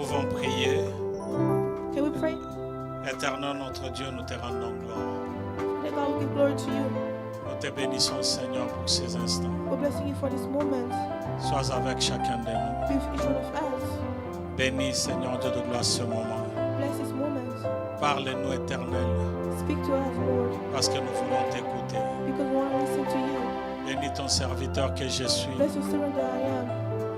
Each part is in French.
pouvons prier. Can we pray? Éternel notre Dieu, nous te rendons gloire. Let God give glory to you. Nous te bénissons, Seigneur, pour ces instants. We're blessing you for this moment. Sois avec chacun de nous. Be with each one of us. Bénis, Seigneur Dieu de gloire, ce moment. Bless this moment. Parle-nous, Éternel, Speak to us, Lord, parce que nous voulons t'écouter. because we want to listen to you. Bénis ton serviteur que je suis. Bless your servant that I am.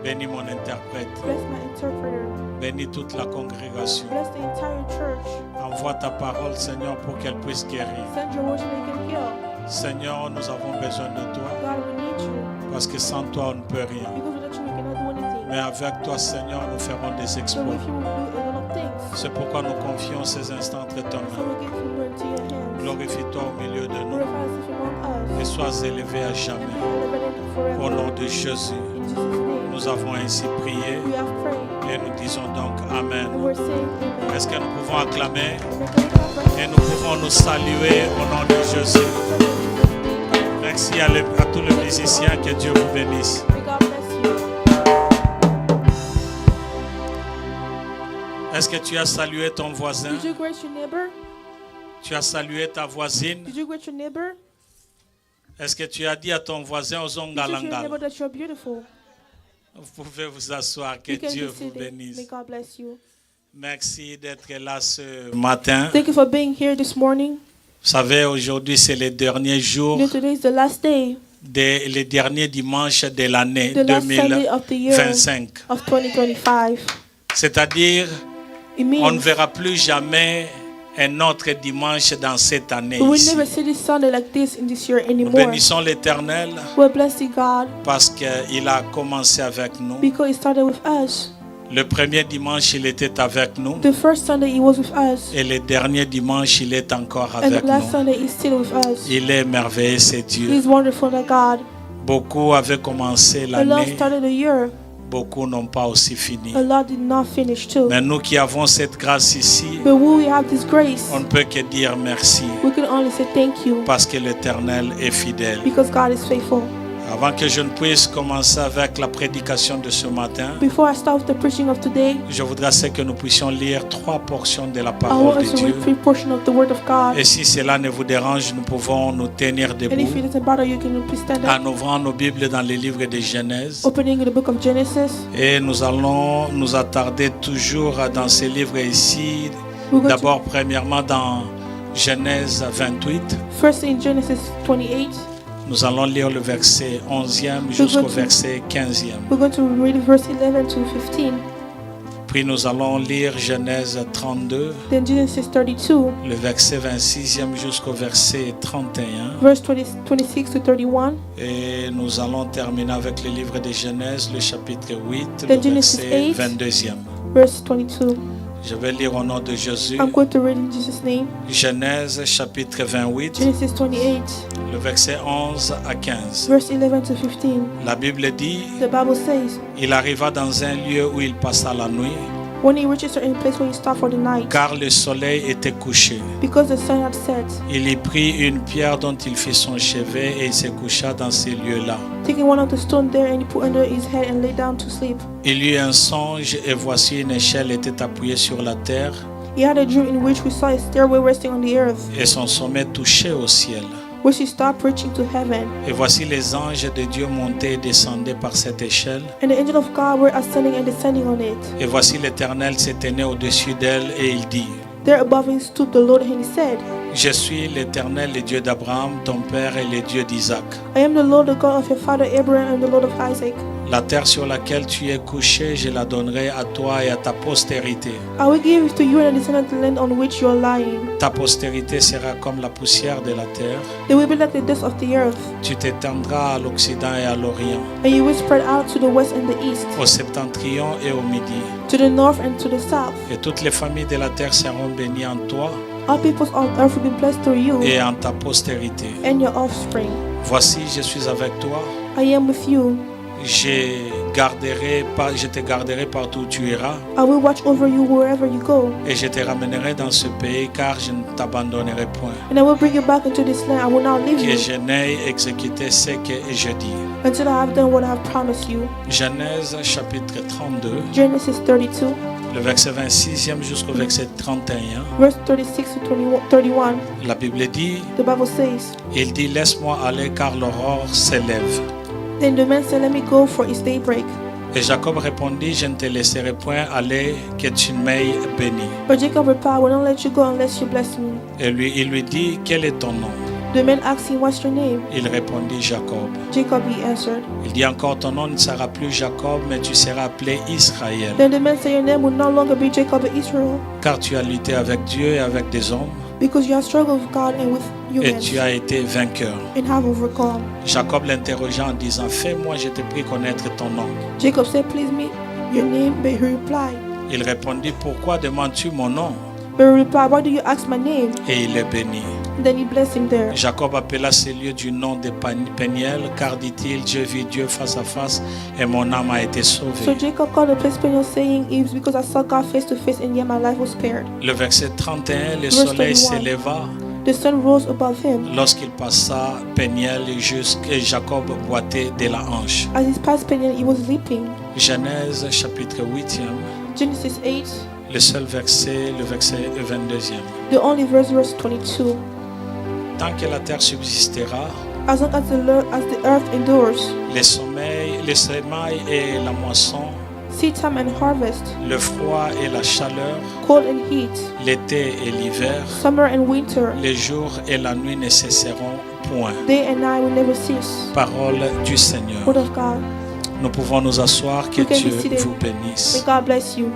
Bénis mon interprète. Bless my interpreter. Bénis toute la congrégation. Bless the entire church. Envoie ta parole, Seigneur, pour qu'elle puisse guérir. Send your word so they can heal. Seigneur, nous avons besoin de toi, God, we need you. parce que sans toi, on ne peut rien. Because without you, we cannot do anything. Mais avec toi, Seigneur, nous ferons des So exploits. with you, we will do a lot of things. C'est pourquoi nous confions ces instants entre tes So mains. we give you into your hands. Glorifie-toi au milieu de nous Glorify yourself among us. et sois élevé à And jamais. be elevated forever. Au nom de Jésus, In Jesus' name. nous avons ainsi prié We have prayed. et nous disons donc Amen. And we're saying amen. Est-ce que nous pouvons acclamer And can we clap our et nous pouvons nous saluer au nom de Jésus? Merci à tous les musiciens, que Dieu vous bénisse. May God bless you. Est-ce que tu as salué ton voisin? Did you greet your neighbor? Tu as salué ta voisine? Did you greet your neighbor? Est-ce que tu as dit à ton voisin Did you tell your neighbor Ozongalangal? that you're beautiful? Vous pouvez vous asseoir, que You can Dieu be vous seated. May bénisse. God bless you. Merci d'être là ce matin. Thank you for being here this morning. Vous savez, aujourd'hui c'est le dernier jour, You know, today is the last day, le dernier dimanche de l'année the last Sunday of the year 2025. of 2025. C'est-à-dire, It on ne means verra plus jamais un autre dimanche dans cette année we will ici. never see this Sunday like this in this year Nous anymore. bénissons l'Éternel We're blessing God parce qu'il a commencé avec nous. because He started with us. Le premier dimanche, il était avec nous. The first Sunday He was with us, Et le dernier dimanche, il est encore and avec the last nous. Sunday He's still with us. Il est merveilleux, c'est Dieu. He's wonderful, that God. Beaucoup avaient commencé A lot l'année, started the year. beaucoup n'ont pas aussi fini. A lot did not finish too. Mais nous qui avons cette grâce ici, But when we have this grace, on ne peut que dire merci we can only say thank you parce que l'Éternel est fidèle. because God is faithful. Avant que je ne puisse commencer avec la prédication de ce matin, Before I start with the preaching of today, je voudrais que nous puissions lire 3 portions de la I want parole us de to Dieu. read 3 portions of the Word of God. Et si cela ne vous dérange, nous pouvons nous tenir And if it debout doesn't bother you, can you please stand en up? ouvrant nos Bibles dans les livres de Genèse. Opening the book of Genesis. Et nous allons nous attarder toujours dans ces livres ici. We're going to D'abord, premièrement, dans Genèse 28. first in Genesis 28. Nous allons lire le verset 11e jusqu'au verset 15e. We're going to read verse 11 to 15. Puis nous allons lire Genèse 32, Then Genesis 32, le verset 26e jusqu'au verset 31. verse 26 to 31. Et nous allons terminer avec le livre de Genèse, le chapitre 8, le Then Genesis verset 8. 22e. Verse 22. Je vais lire au nom de Jésus. I'm going to read in Jesus' name. Genèse chapitre 28, Genesis 28, le verset 11 à 15. verse 11 to 15. La Bible dit, The Bible says, il arriva dans un lieu où il passa la nuit, when he reached a certain place where he stopped for the night, car le soleil était couché. because the sun had set, Il y prit une pierre dont il fit son chevet et il se coucha dans ces lieux-là. taking one of the stones there, and he put under his head and lay down to sleep. Il eut un songe et voici une échelle était appuyée sur la terre He had a dream in which we saw a stairway resting on the earth, et son sommet touchait au ciel. which he stopped reaching to heaven. Et voici les anges de Dieu montaient et descendaient par cette échelle. And the angel of God were ascending and descending on it. Et voici l'Éternel se tenait au-dessus d'elle et il dit, There above him stood the Lord, and he said, je suis l'Éternel, le Dieu d'Abraham, ton père et le Dieu d'Isaac. I am the Lord, the God of your father Abraham, and the Lord of Isaac. La terre sur laquelle tu es couché, je la donnerai à toi et à ta postérité. I will give it to you and the descendant of the land on which you are lying. Ta postérité sera comme la poussière de la terre. They will be like the dust of the earth, Tu t'étendras à l'Occident et à l'Orient, and you will spread out to the west and the east, au septentrion et au midi. to the north and to the south. Et toutes les familles de la terre seront bénies en toi All peoples on earth will be blessed through you et en ta postérité. and your offspring. Voici, je suis avec toi. I am with you. Je te garderai partout où tu iras I will watch over you wherever you go, et je te ramènerai dans ce pays car je ne t'abandonnerai point. and I will bring you back into this land. I will not leave Que you je n'ai exécuté ce que je dis. until I have done what I have promised you. Genèse chapitre 32, Genesis 32, le verset 26e jusqu'au verset 31, verse 36 to 31, la Bible dit, the Bible says, il dit, laisse-moi aller car l'aurore s'élève. Then the man said, let me go, for it's daybreak. Et Jacob répondit, je ne te laisserai point aller que tu m'aies béni. But Jacob replied, I will not let you go unless you bless me. Et il lui dit, quel est ton nom? The man asked him, what's your name? Il répondit, Jacob. Jacob, he answered. Il dit encore, ton nom ne sera plus Jacob, mais tu seras appelé Israël. Then the man said, your name will no longer be Jacob but Israel, Car tu as lutté avec Dieu et avec des hommes, because you have struggled with God and with et humans, tu as été vainqueur. and have overcome. Jacob l'interrogea en disant, fais-moi, je te prie, connaître ton nom. Jacob said, please me your name, but he replied, Il répondit, pourquoi demandes-tu mon nom? but he replied, why do you ask my name? Et il est béni. And then he blessed him there. Jacob appela ce lieu du nom de Peniel, car dit-il, je vis Dieu face à face et mon âme a été So sauvée. Jacob called the place Peniel, saying, it was because I saw God face to face, and yet my life was spared. Le verset 31, le Verse soleil 31. s'éleva The sun rose above him. lorsqu'il passa Peniel jusqu'à Jacob boitait de la hanche. As he passed Peniel, he was leaping. Genèse chapitre 8e, Genesis 8, le seul verset, le verset 22e. the only verse 22. Tant que la terre subsistera, As long as the earth endures, les semailles et la moisson, seed time and harvest, le froid et la chaleur, cold and heat, l'été et l'hiver, summer and winter, les jours et la nuit ne cesseront point. day and night will never cease. Parole du Seigneur. Word of God. Nous pouvons nous asseoir, que You can be Dieu seated. vous bénisse. May God bless you.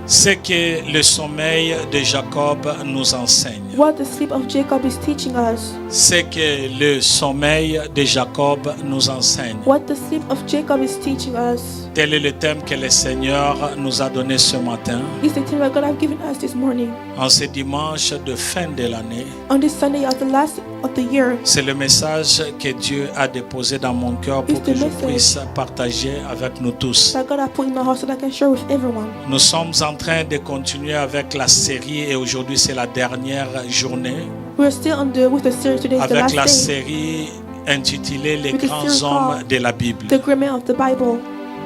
C'est que le sommeil de Jacob nous enseigne. What the sleep of Jacob is teaching us. C'est que le sommeil de Jacob nous enseigne. What the sleep of Jacob is teaching us. Tel est le thème que le Seigneur nous a donné ce matin, Is the thing that God has given us this morning. en ce dimanche de fin de l'année. On this Sunday of the last of the year. C'est le message que Dieu a déposé dans mon cœur pour que je puisse partager avec nous tous. That God has put in my heart so that I can share with everyone. Nous sommes en train de continuer avec la série et aujourd'hui c'est la dernière journée We're still with the series. Today is the avec last la day. série intitulée Les With the grands series hommes called de la Bible. The Great Men of the Bible.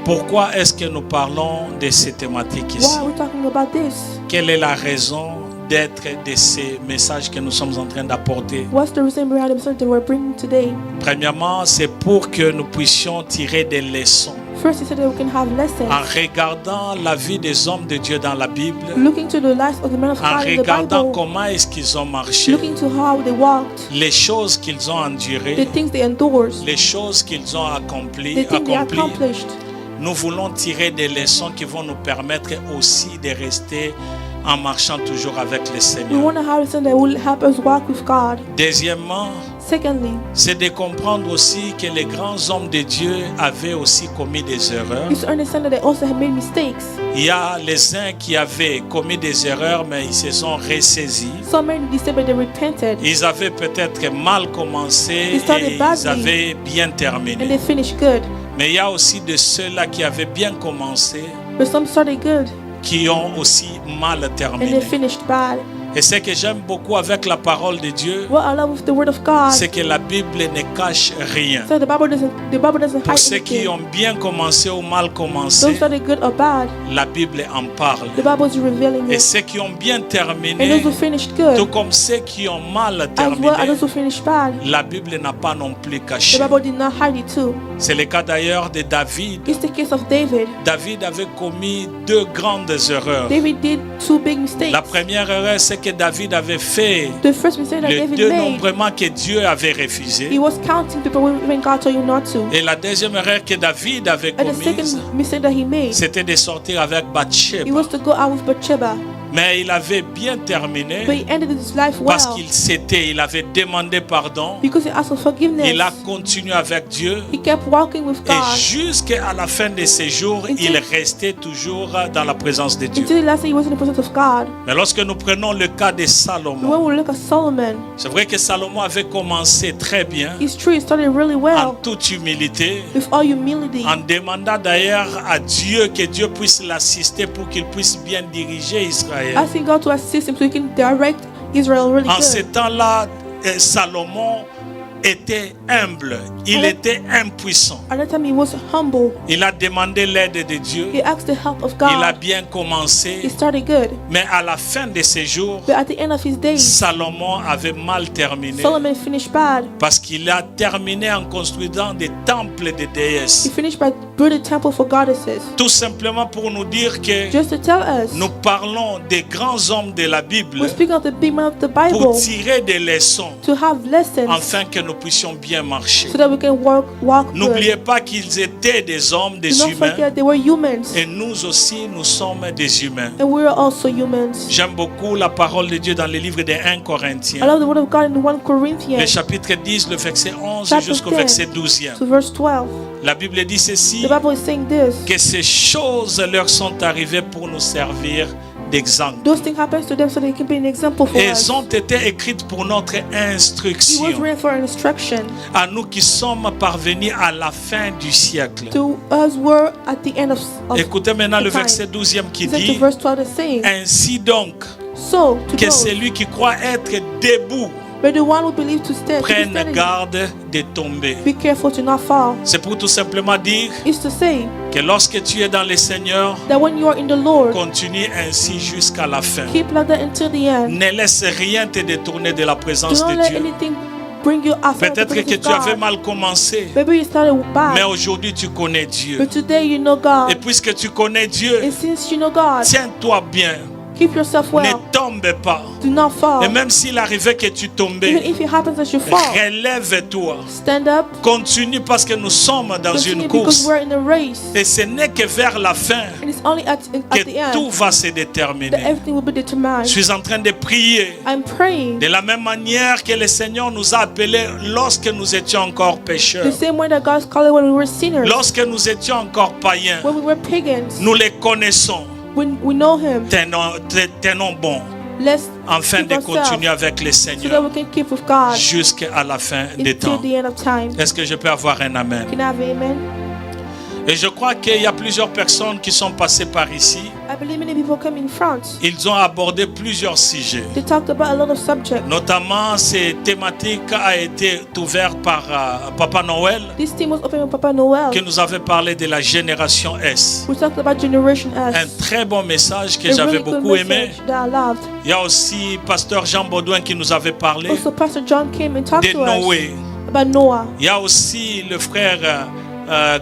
Pourquoi est-ce que nous parlons de ces thématiques ici? Why are we talking about this? Quelle est la raison d'être de ces messages que nous sommes en train d'apporter? What's the reason behind the message that we're bringing today? Premièrement, c'est pour que nous puissions tirer des leçons. First, he said that we can have lessons. En regardant la vie des hommes de Dieu dans la Bible, Looking to the lives of the men of en God in the regardant Bible. comment est-ce qu'ils ont marché, Looking to how they walked. les choses qu'ils ont The endurées, things they endured. les choses qu'ils ont accomplies, The things they accomplished. nous voulons tirer des leçons qui vont nous permettre aussi de rester en marchant toujours avec le We Seigneur. want to have a son that will help us walk with God. Deuxièmement, Secondly, c'est de comprendre aussi que les grands hommes de Dieu avaient aussi commis des erreurs. is to understand that they also have made mistakes. Il y a les uns qui avaient commis des erreurs, mais ils se sont ressaisis. Some made a mistake, but they repented. Ils avaient peut-être mal commencé They started et ils badly. avaient bien And terminé. they finished good. Mais il y a aussi de ceux-là qui avaient bien commencé, But some started good. qui ont aussi mal And they terminé. finished bad. Et ce que j'aime beaucoup avec la parole de Dieu, What I love with the word of God. c'est que la Bible ne cache rien. So the Bible doesn't Pour hide ceux qui anything. ont bien commencé ou mal Those commencé, started good or bad. la Bible en parle. The Bible is revealing Et it. ceux qui ont bien And terminé, those who finished good, tout comme ceux qui ont mal as terminé, well as those who finished bad. la Bible n'a pas non plus The caché. Bible did not hide it too. C'est le cas d'ailleurs de David. It's the case of David. David avait commis deux grandes erreurs. David did two big mistakes. La première erreur, c'est que David avait fait The first mistake that le David made, dénombrement que Dieu avait he refusé. was counting people when God told you not to. Et la deuxième erreur que David avait And the commise, second mistake that he made, c'était de sortir avec he Bathsheba. was to go out with Bathsheba. Mais il avait bien terminé But he ended his life parce well il avait demandé pardon. because he asked for forgiveness. Il a continué avec Dieu. He kept walking with Et God jusqu'à la fin de ses jours, il restait toujours dans la présence de Dieu. until the last day he was in the presence of God. Mais lorsque nous prenons le cas de When Salomon, we look at Solomon, c'est vrai que Salomon avait commencé très bien, it's true, he started really en well toute humilité, with all humility, en demandant d'ailleurs à Dieu que Dieu puisse l'assister pour qu'il puisse bien diriger Israël. asking God to assist him so he can direct Israel really En ce good. temps-là, Salomon était humble, il était impuissant. Another time he was humble. Il a demandé l'aide de Dieu. He asked the help of Il a God. bien He commencé, started good. mais à la fin de ses jours, But at the end of his days, Salomon avait mal terminé Solomon finished bad. parce qu'il a terminé en construisant des temples de He déesses. finished by building a temple for goddesses. Tout simplement pour nous dire que Just to tell us, nous parlons des grands hommes de la Bible we're speaking of the big men of the pour Bible tirer des leçons to have lessons afin que nous puissions bien marcher. so that we can walk good. N'oubliez pas qu'ils étaient des hommes, des Do not humains, forget they were humans, et nous aussi, nous sommes des humains. and we are also humans. J'aime beaucoup la parole de Dieu dans le livre de 1 I Corinthiens, love the word of God in 1 le Corinthians chapitre 10, le verset 11 Chapter jusqu'au 10 verset 12e. to verse 12. La Bible dit ceci, The Bible is saying this. que ces choses leur sont arrivées pour nous servir d'exemple. Those things happen to them so they can be an example for us. Elles ont été écrites pour notre It was instruction, written for instruction à nous qui sommes parvenus à la fin du siècle. to us were at the end of Écoutez maintenant le the time. verset 12e qui Listen to dit, verse 12 is saying, ainsi donc, so to que those, celui qui croit être debout but the one who believes to stand, prenne garde de tomber. be careful to not fall. C'est pour tout simplement dire Is to say que lorsque tu es dans le Seigneur, that when you are in the Lord, continue ainsi jusqu'à la fin. keep like that until the end. Ne laisse rien te détourner de la Do présence not de let Dieu. anything bring you outside of the Peut-être que presence tu of avais God. mal commencé, Maybe you started mais bad, aujourd'hui tu connais Dieu. but today you know God. Et puisque tu connais Dieu, And since you know God, tiens-toi bien, keep yourself ne well. tombe pas. Do not fall. Et même s'il arrivait que tu Even tombais, if it happens that you fall, relève-toi. stand up. Continue parce que nous sommes dans Continue une because course. we're in a race. Et ce n'est que vers la fin And it's only at the que tout end va se that déterminer. everything will be determined. Je suis en train de prier I'm praying de la même manière que le Seigneur nous a appelés lorsque nous étions encore pécheurs, the same way that God's calling when we were sinners, lorsque nous étions encore païens. when we were pagans. Nous les connaissons. When we know Him, Tenons bon let's afin keep de ourselves continuer avec le so that Seigneur we can keep with God jusqu'à la fin des until temps. the end of time. Est-ce que je peux avoir un amen? Can I have an amen? Et je crois qu'il y a plusieurs personnes qui sont passées par ici. I believe many people come in front. Ils ont abordé plusieurs sujets. They talked about a lot of subjects. Notamment, cette thématique a été ouverte par Papa Noël, This team was open with Papa Noel. qui nous avait parlé de la génération S. We talked about Generation Un S. très bon message que A j'avais really good beaucoup aimé. message that I loved. Il y a aussi Pasteur Jean Baudouin qui nous avait parlé Also, Pastor John came and talked de to us Noé. about Noah. Il y a aussi le frère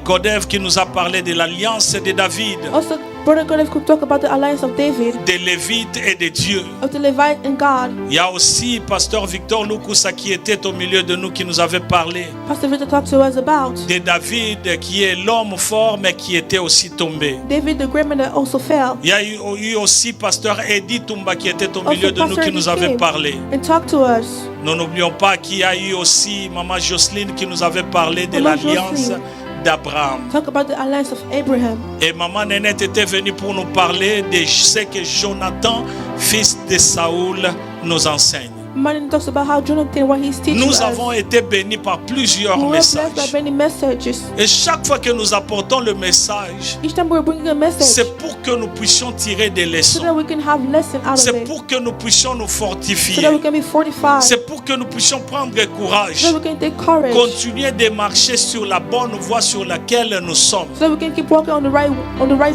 Godev qui nous a parlé de l'alliance de David, Also, Brother Godev could talk about the alliance of David, des Lévites et de Dieu. of the Levite and God. Il y a aussi Pasteur Victor Lukusa qui était au milieu de nous, qui nous avait parlé Pastor Victor talked to us about de David, qui est l'homme fort mais qui était aussi tombé. David, the great man that also fell. Il y a eu aussi Pasteur Eddie Tumba qui était au Also, milieu de nous, Pastor qui nous Eddie avait came parlé. and talked to us. Nous n'oublions pas qu'il y a eu aussi Maman Jocelyne qui nous avait parlé de Maman l'alliance Jocelyne. d'Abraham. Talk about the alliance of Abraham. Et Maman Nénette était venue pour nous parler de ce que Jonathan, fils de Saoul, nous enseigne. Martin talks about how Jonathan, what he's teaching Nous us. avons été bénis par plusieurs We were blessed by messages. many messages. Et chaque fois que nous apportons le message, Each time we're bringing a message c'est pour que nous puissions tirer des so that leçons. we can have lesson out of C'est it. pour que nous puissions nous So fortifier. that we can be fortified. C'est pour que nous puissions prendre So courage. that we can take courage. Continuer de marcher sur la bonne voie sur laquelle nous sommes. So that we can keep walking on the right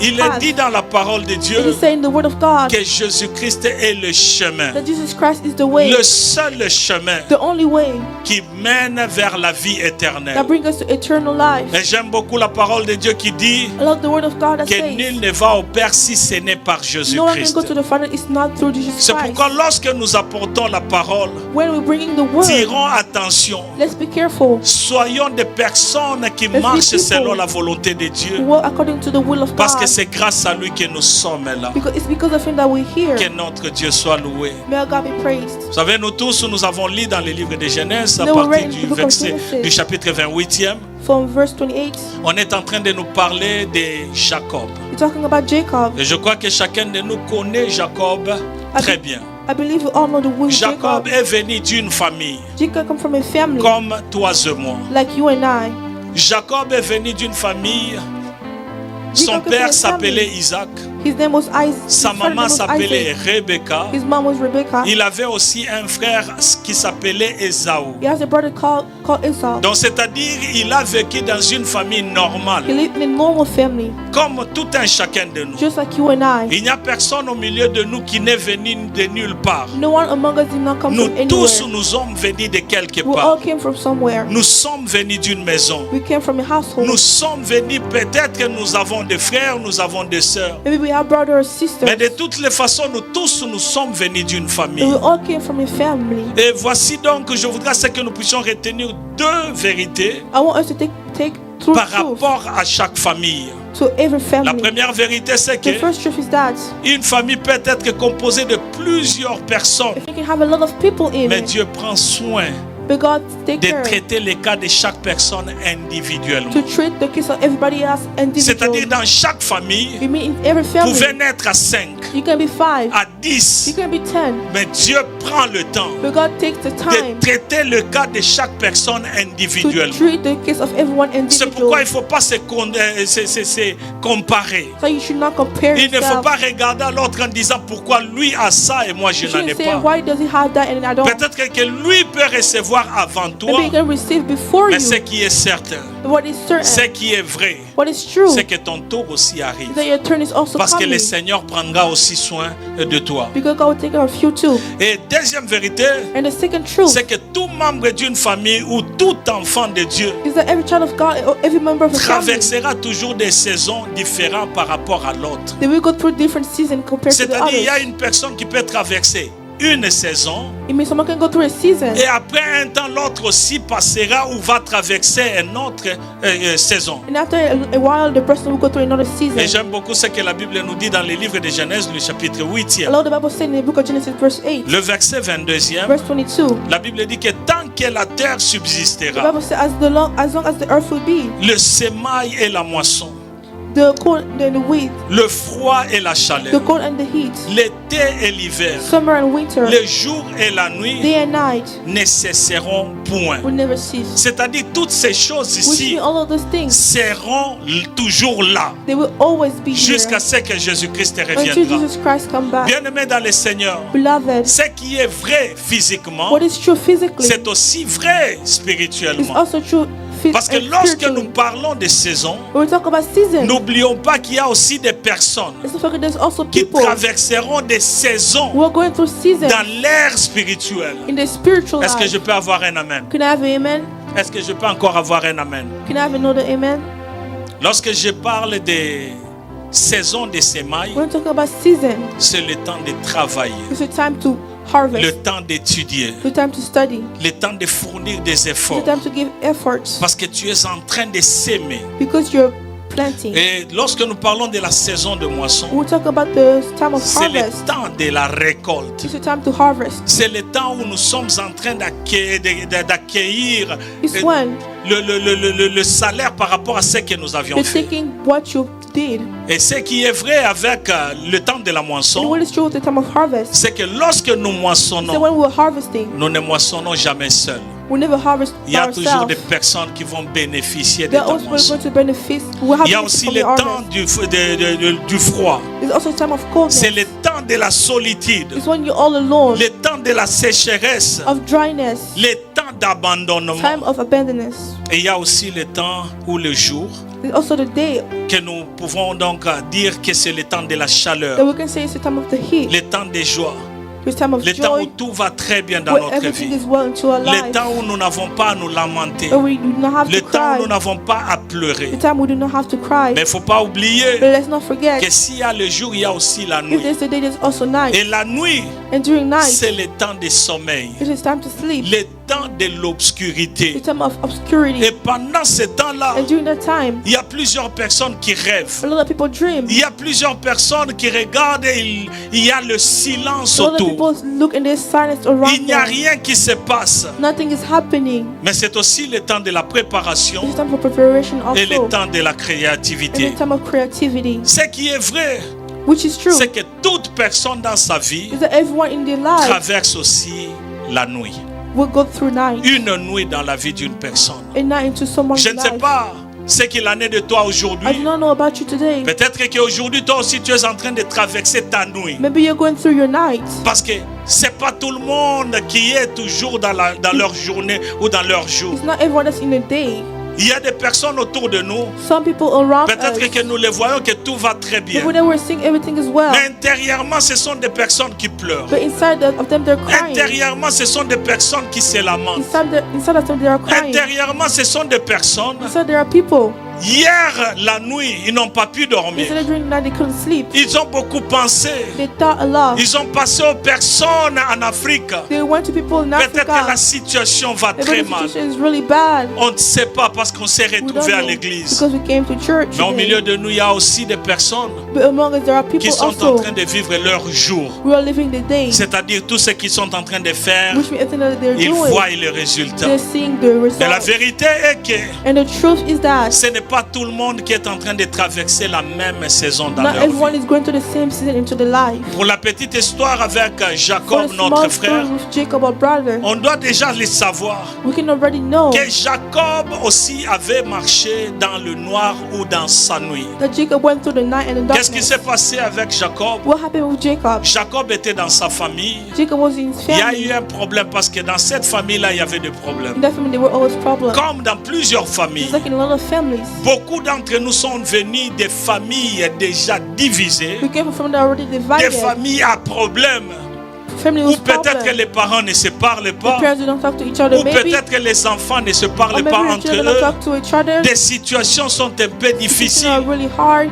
Il est path. dit dans la parole de It Dieu is saying in the word of God que Jésus-Christ est le chemin. that Jesus Christ is the way, Le seul chemin the only way qui mène vers la vie éternelle. that brings us to eternal life. Et j'aime beaucoup la parole de Dieu qui dit I love the word of God that que says nul ne va au Père si ce n'est par no one can Jésus-Christ. go to the Father is not through Jesus C'est Christ. pourquoi lorsque nous apportons la parole, When we're bringing the word, tirons attention. let's be careful. Soyons des personnes qui be marchent people selon la volonté de We Dieu. walk according to the will of Parce God. que c'est grâce à lui que nous sommes là. Because it's because of Him that we're here. Que notre Dieu soit loué. May our God be praised. Vous savez, nous tous, nous avons lu dans le livre de Genèse à Now we're partir reading du, the book of verset, Genesis. du chapitre 28e. From verse 28, On est en train de nous parler de Jacob. we're talking about Jacob. Et je crois que chacun de nous connaît Jacob très bien. I believe we all know the word Jacob Jacob. est venu d'une famille Jacob come from a family comme toi et moi. like you and I. Jacob est venu d'une famille. Son Jacob père is a s'appelait family. Isaac. His name was Isaac. Sa maman s'appelait Rebecca. His mom was Rebecca. Il avait aussi un frère qui s'appelait Esaü. He has a brother called called Esau. Donc c'est-à-dire il a vécu dans une famille He normale, lived in a normal family, comme tout un chacun de nous. just like you and I. Il n'y a personne au milieu de nous qui n'est venu de nulle part. No one among us did not come Nous from tous anywhere. nous sommes venus de quelque We all part. came from somewhere. Nous sommes venus d'une maison. We came from a household. Nous sommes venus, peut-être que nous avons des frères, nous avons des sœurs. Maybe we have brothers or sisters. Mais de toutes les façons, nous tous nous sommes venus d'une But famille. we all came from a family. Et voici donc, je voudrais que nous puissions retenir deux vérités I want us to take two par truths rapport à chaque famille. to every La family. première vérité, c'est que The first truth is that une famille peut être composée de plusieurs personnes, if you can have a lot of people in mais it, Dieu prend soin but God take de care traiter les cas de chaque personne individuellement. to treat the case of everybody else C'est-à-dire individually. dans chaque famille, You mean in every vous pouvez family, naître à 5, you can be 5, à you 10, can be 10, mais Dieu prend le temps but God takes the time de traiter le cas de chaque personne to individuellement. treat the case of everyone C'est pourquoi il individually. ne faut pas se comparer. So you should not compare Il ne faut yourself. pas regarder l'autre en disant pourquoi lui a ça et moi je You n'en ai shouldn't say, pas. why does he have that and I don't? Peut-être que lui peut recevoir avant toi, Maybe he can receive before mais ce you. qui est certain, What is ce certain, qui est vrai, what is true, c'est que ton tour aussi arrive. is that your turn is also Parce que le coming. Seigneur prendra aussi soin de toi. Because God will take care of you too. Et deuxième vérité, And the second truth c'est que tout membre d'une famille ou tout enfant de Dieu is that every child of God, or every member of a family, traversera toujours des saisons différentes par rapport à l'autre. they will go through different seasons compared to the C'est-à-dire, il y a others. une personne qui peut traverser une saison It means someone can go through a season, et après un temps, l'autre aussi passera ou va traverser une autre saison. and after a while, the person will go through another season. Et j'aime beaucoup ce que la Bible nous dit dans le livre de Genèse, le chapitre 8e. Although the Bible said in the book of Genesis, verse 8, Le verset 22e, verse 22, la Bible dit que tant que la terre the subsistera, Bible says, as long as the earth will be, le semail et la moisson, the cold and the wheat, le froid et la the chaleur, cold and the heat, l'été et l'hiver, summer and winter, le jour et la nuit day and night ne cesseront point. will never cease. C'est-à-dire toutes ces choses Which ici means all of those things, seront toujours là they will always be here jusqu'à ce que Jésus-Christ until reviendra. Jesus Christ come back. Bien-aimés dans le Seigneur, Beloved, ce qui est vrai physiquement, what is true physically c'est aussi vrai is spirituellement. also true Parce que lorsque nous spiritually. parlons de saison, When we talk about seasons, n'oublions pas qu'il y a aussi des personnes let's not forget there's also qui people traverseront des saisons who are going through seasons dans l'ère spirituelle. in the spiritual Est-ce que life. je peux avoir un amen? Can I have an amen? Est-ce que je peux encore avoir un amen? Can I have another amen? Lorsque je parle des saisons de semailles, When we talk about season, c'est le temps de travailler, it's a time to le harvest, temps d'étudier, it's a time to study, le temps de fournir des it's a efforts. time to give efforts Parce que tu es en train de s'aimer. because you're planting. Et lorsque nous parlons de la saison de moisson, When we talk about the time of c'est le harvest, temps de la récolte. it's a time to harvest. C'est le temps où nous sommes en train d'accueillir It's when le salaire par rapport à ce que nous avions you're fait. taking what you did. Et ce qui est vrai avec le temps de la And moisson, what is true with the time of harvest? c'est que lorsque nous So moissonnons, when we're harvesting, nous ne moissonnons jamais seuls. we never harvest Il y by a toujours ourselves. des personnes qui vont bénéficier de There are ta also people moisson. going to benefit. We have Il y a benefit aussi from le the temps harvest. du froid. There's also a time of coldness. C'est le temps de la solitude. It's when you're all alone, Le temps de la sécheresse. of dryness, Le temps d'abandonnement. time of abandonness. Et il y a aussi le temps ou le jour There's also the day que nous pouvons donc dire que c'est le temps de la that chaleur, we can say it's the time of the heat, le temps de joie, it's time of le temps où joy, tout va très bien dans where notre everything vie, is well into our le life, temps où nous n'avons pas à nous lamenter, where we do not have le to temps où nous cry, n'avons pas à pleurer. the time we do not have to cry. Mais il ne faut pas But oublier let's not forget, que s'il y a le jour, il y a aussi la if nuit. there's the day, there's also night. Et la nuit, And during night, c'est le temps de sommeil, it is time to sleep, le temps de the l'obscurité. time of obscurity. Et pendant ce temps-là, And during that time, il y a plusieurs personnes qui rêvent. a lot of people dream. Il y a plusieurs personnes qui regardent et il y a le silence A lot of autour. people look and there's silence Il around n'y a them. rien qui se passe. Nothing is happening. Mais c'est aussi le temps de la préparation It's time for preparation et le also. temps de la And créativité. the time of creativity. Ce qui est vrai, Which is true. c'est que toute personne dans sa vie Is that everyone in their life traverse aussi la nuit. will go through night. Une nuit dans la vie d'une personne. A night into someone's Je ne sais life. pas ce qu'il en est de toi I do aujourd'hui. not know about you today. Peut-être qu'aujourd'hui, toi aussi, tu es en train de traverser ta nuit. Maybe you're going through your night. Parce que c'est pas tout le monde qui est toujours dans leur journée ou dans leur jour. It's not everyone that's in a day. Il y a des personnes autour de nous. Some people around Peut-être us, que nous les voyons que tout va très bien. people that we're seeing everything is well. Mais intérieurement, ce sont des personnes qui pleurent. But inside of them, they're crying. Intérieurement, ce sont des personnes qui se lamentent. Inside of them, they are crying. Intérieurement, ce sont des personnes. Inside there are people. Hier, la nuit, ils n'ont pas pu dormir. Yesterday during the night, they couldn't sleep. Ils ont beaucoup pensé. They thought a lot. Ils ont passé aux personnes en Afrique. They went to people in Peut-être que la Africa. situation va Maybe très the mal. situation is really bad. On ne sait pas parce qu'on s'est We don't retrouvé à know l'église. because we came to church Mais au milieu today. de nous, il y a aussi des personnes But among us, there are qui people sont en also train de vivre leur jour. who are living the day, C'est-à-dire tous ceux qui sont en train de faire, which means everything that they're ils doing, voient les résultats. they're seeing the Mais la results. vérité est que And the truth is that ce n'est pas tout le monde qui est en train de traverser la même saison dans not leur everyone vie. is going to the same season into the life. Pour la petite histoire avec For Jacob, the notre small frère, story with Jacob, our brother, on doit déjà le savoir we can already know que Jacob aussi avait marché dans le noir ou dans sa nuit. that Jacob went through the night and the Qu'est-ce qui darkness. s'est passé avec Jacob? What happened with Jacob? Jacob était dans sa famille. Jacob was in his Il y a family. eu un problème parce que dans cette famille-là, il y avait des problèmes. In that family, there were always problems. Comme dans plusieurs familles, It's like in a lot of families. beaucoup d'entre nous sont venus des familles déjà divisées, We came from family already des divided. familles à problème, Family où was peut-être que problem. les parents ne se parlent The pas, parents don't talk to each other. ou Maybe, peut-être que les enfants ne se or parlent maybe pas the entre children don't eux. talk to each other. Des situations sont un peu Things are difficiles. really hard.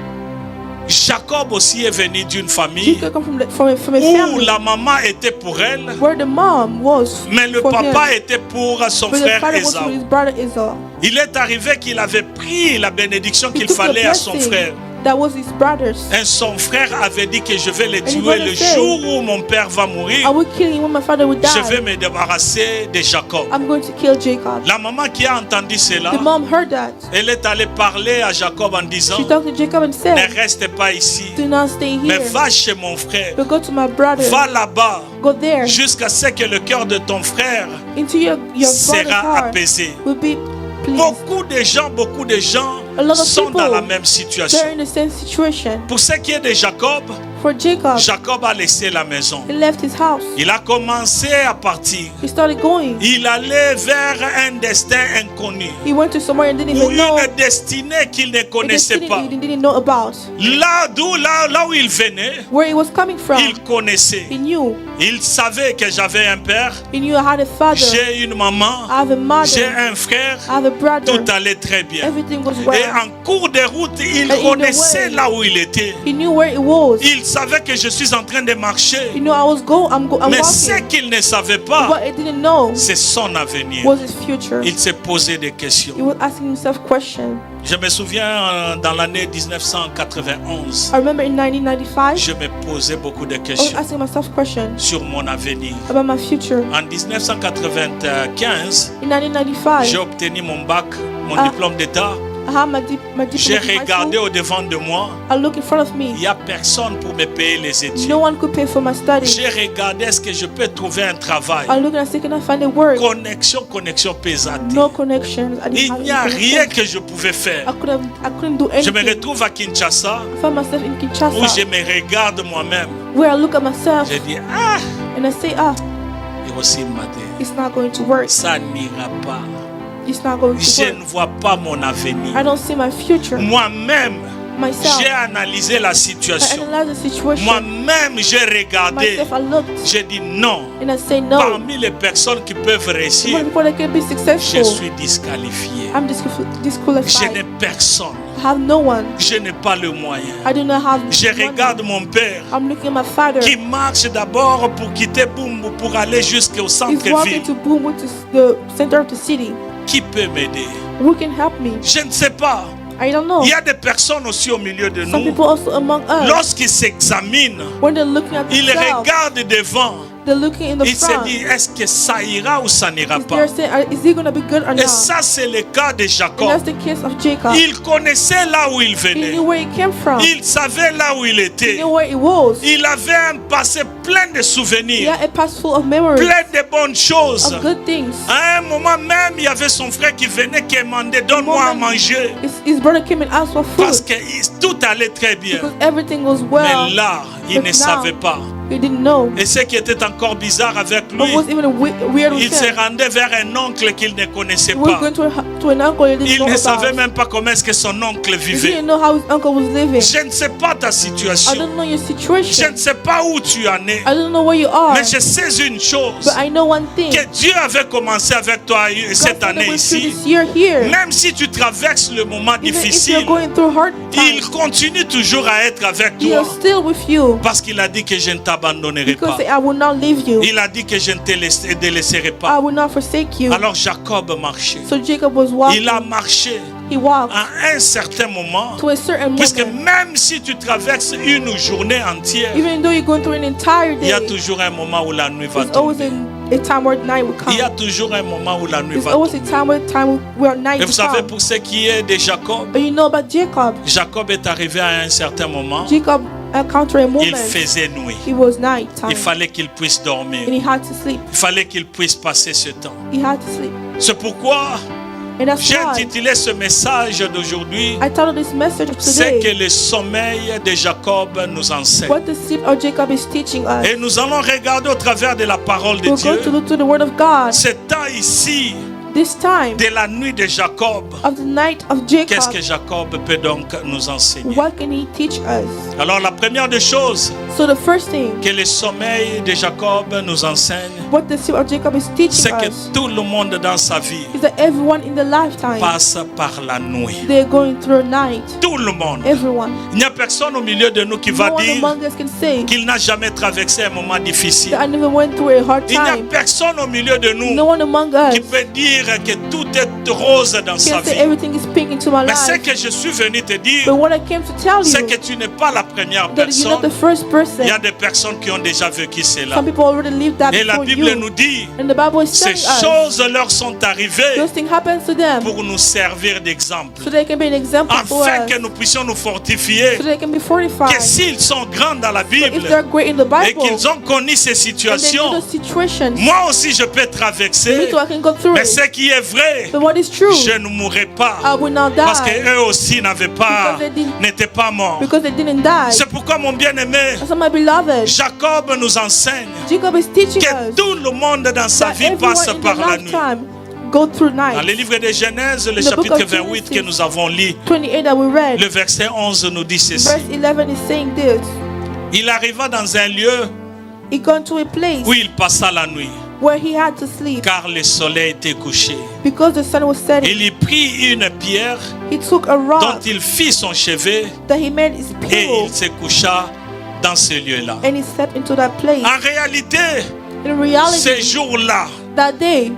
Jacob aussi est venu d'une famille Jacob come from a où family la maman était pour elle, where the mom was mais le for papa him, était pour son but the frère father was for Ésaü. his brother Esau. Il est arrivé qu'il avait pris la bénédiction He qu'il took the fallait à son blessing frère. that was his brother's. Et son frère avait dit que je vais le he tuer brother le said, jour où mon père va mourir. I will kill him when my father will Je vais die. me débarrasser de Jacob. I'm going to kill Jacob. La maman qui a entendu cela, The mom heard that. elle est allée parler à Jacob en disant, She talked to Jacob and ne said, reste pas ici, do not stay mais here, va chez mon frère. but go to my brother. Va là-bas Go there jusqu'à ce que le cœur de ton frère into your brother's sera heart apaisé. will be pleased. Beaucoup de gens A lot of sont dans la people, même situation. they're in the same situation. Pour ce qui est de Jacob, For Jacob, Jacob a laissé la maison. he left his house. Il a commencé à partir. He started going. Il allait vers un destin inconnu He went to somewhere and didn't ou even know une destinée qu'il ne a connaissait destiny pas. he didn't know about. Là où il venait, Where he was coming from, il connaissait. he knew. Il savait que j'avais un père, He knew I had a father, j'ai une maman, I have a j'ai mother, un frère. I have a brother. Tout allait très bien. Everything was Et well. en cours de route, il And in the connaissait way, là où il était. He knew where it was. Il savait que je suis en train de marcher. He knew I'm Mais ce walking. qu'il ne savait pas, What he didn't know c'est son avenir. was his future. Il s'est posé des questions. He was asking himself questions. Je me souviens dans l'année 1991, I remember in 1995, je me posais beaucoup de I was questions asking myself questions sur mon avenir. about my future. En 1995, In 1995, j'ai obtenu mon bac, mon Ah. diplôme d'État. I had my J'ai diploma from high regardé school. au devant de moi. I look in front of me. Il n'y a personne pour me payer les études. No one could pay for my studies. J'ai regardé est-ce que je peux trouver un travail. I look and I say, can I find a work? Connexion pesante. No connections. I Il didn't have n'y a any rien connections. que je pouvais faire. I couldn't do Je me anything. retrouve à Kinshasa I found myself in où Kinshasa, je me regarde moi-même. where I look at myself Je dis, ah, and I say, Hiroshima Mate, it's not going to work. ça n'ira pas. It's not going to Je work. ne vois pas mon I avenir. don't see my future. Moi-même, Myself, j'ai analysé la I situation. analyze the situation. Moi-même, j'ai regardé. Myself, I looked J'ai dit non. and I say, no. Parmi les personnes qui peuvent One réussir, people that can be je successful, suis disqualifié. I'm Je disqualified. n'ai personne. I have no one. Je n'ai pas le moyen. I do not have Je money. regarde mon père I'm looking at my father. qui marche d'abord pour quitter Bumbu pour aller jusqu'au He's centre-ville. walking to Boom, which is the center of the city. Qui peut m'aider? Who can help me? Je ne sais pas. I don't know. Il y a des personnes aussi au milieu de Some nous. people also among us, Lorsqu'ils s'examinent, when they're looking at ils themselves, regardent devant. They're looking in the Il s'est front. dit, est-ce que ça ira ou ça n'ira pas? They're saying, is it going to be good or Et not? ça, c'est le cas de And Jacob. that's the case of Jacob. Il connaissait là où il He venait. knew where he came from. Il savait là où il He était. knew where he was. Il avait un passé plein de He souvenirs, had a past full of memories, plein de bonnes choses. of good things. À un moment même, il y avait son frère qui venait qui demandait, donne-moi à manger. His brother came and asked for Parce food que tout allait très bien. because everything was well. Mais là, il But ne now, savait pas. He didn't know. Et ce qui était encore bizarre avec What lui, was even weird with il se him? rendait vers un oncle qu'il ne connaissait He was pas. going to an uncle he didn't Il know ne savait about. même pas comment est-ce que son oncle He vivait. didn't know how his uncle was living. Je ne sais pas ta I situation. don't know your Je situation. ne sais pas où tu en es. I don't know where you are. Mais je sais une chose. But I know one thing. Que Dieu avait commencé avec toi God cette started année with you ici. this year here. Même si tu traverses le moment Even if difficile, you're going through hard il times, continue toujours à être avec He toi. is still with you. Parce qu'il a dit que je ne t'abandonnerai pas. Because I will not leave you. Il a dit que je ne te délaisserai I pas. will not forsake you. Alors Jacob marchait. So Jacob was Il a walking. marché He walked à un certain moment. to a certain Puisque moment. même si tu traverses une journée entière, Even though you're going through an entire il y a day, toujours un moment où la nuit va there's always tomber. a time where night will Il y a come. toujours un moment où la nuit There's va always a tomber. time where night Et will vous savez, come. pour ce qui est de Jacob, But you know about Jacob. Jacob est arrivé à un certain moment, Jacob encountered a il moment. faisait nuit. It was night time. Il fallait qu'il puisse dormir. And he had to sleep. Il fallait qu'il puisse passer ce temps. He had to sleep. C'est pourquoi And that's j'ai why intitulé ce message d'aujourd'hui, I titled this message of c'est que today, le sommeil de Jacob nous enseigne. What the sleep of Jacob is teaching us. Et nous allons regarder au travers de la parole de We're going to Dieu, look to the word of God. ce temps ici This time de la nuit de Jacob. of the night of Qu'est-ce que Jacob, Jacob peut donc nous enseigner? what can he teach us? Alors la première des choses So the first thing, que le sommeil de Jacob nous enseigne, what the sleep of Jacob is c'est teaching que us, tout le monde dans sa vie is that everyone in the lifetime, passe par la nuit. they're going through a night. Tout le monde. Everyone. Il n'y a personne au milieu de nous qui va No one dire among us can say qu'il n'a jamais traversé un moment difficile. that I never went through a hard Il n'y a time. personne au milieu de No nous one among us qui peut dire que tout est rose dans sa can say vie. everything is pink into my Mais ce life. que je suis venu te dire, But what I came to tell c'est you, que tu n'es pas la première that you're not the personne. first person. Il y a des personnes qui ont déjà vécu cela. Some people already lived that Et la before Bible you. nous dit, And the Bible is ces telling us choses leur sont arrivées those things happen to them pour nous servir d'exemple, so they can be an example for afin us, que nous puissions nous fortifier, so they can be que fortified. s'ils sont grands dans la So Bible if they're great in the et Bible qu'ils ont connu ces and they know situations, those situations, moi aussi je peux me traverser. too, I can go through Mais it. ce qui est vrai, But what is true, je ne mourrai pas. I will not Parce die qu'eux aussi n'étaient pas morts. because they didn't die. C'est pourquoi mon bien-aimé, So my beloved, Jacob nous enseigne Jacob is teaching que us tout le monde dans sa that vie everyone passe in par their la nuit. lifetime go through Dans night. le livre de Genèse, le In the book chapitre of 28 que Genesis, nous avons lu, 28 that we read, le verset 11 nous dit ceci. verse 11 is saying this. Il arriva dans un lieu He gone to a place où il passa la nuit, where he had to sleep car le soleil était couché. because the sun was setting. Il y prit une pierre He took a dont rock il fit son chevet that he made his et pillow il se coucha dans ce lieu-là. and he slept into that place. En réalité, In reality, ces jours-là, that day,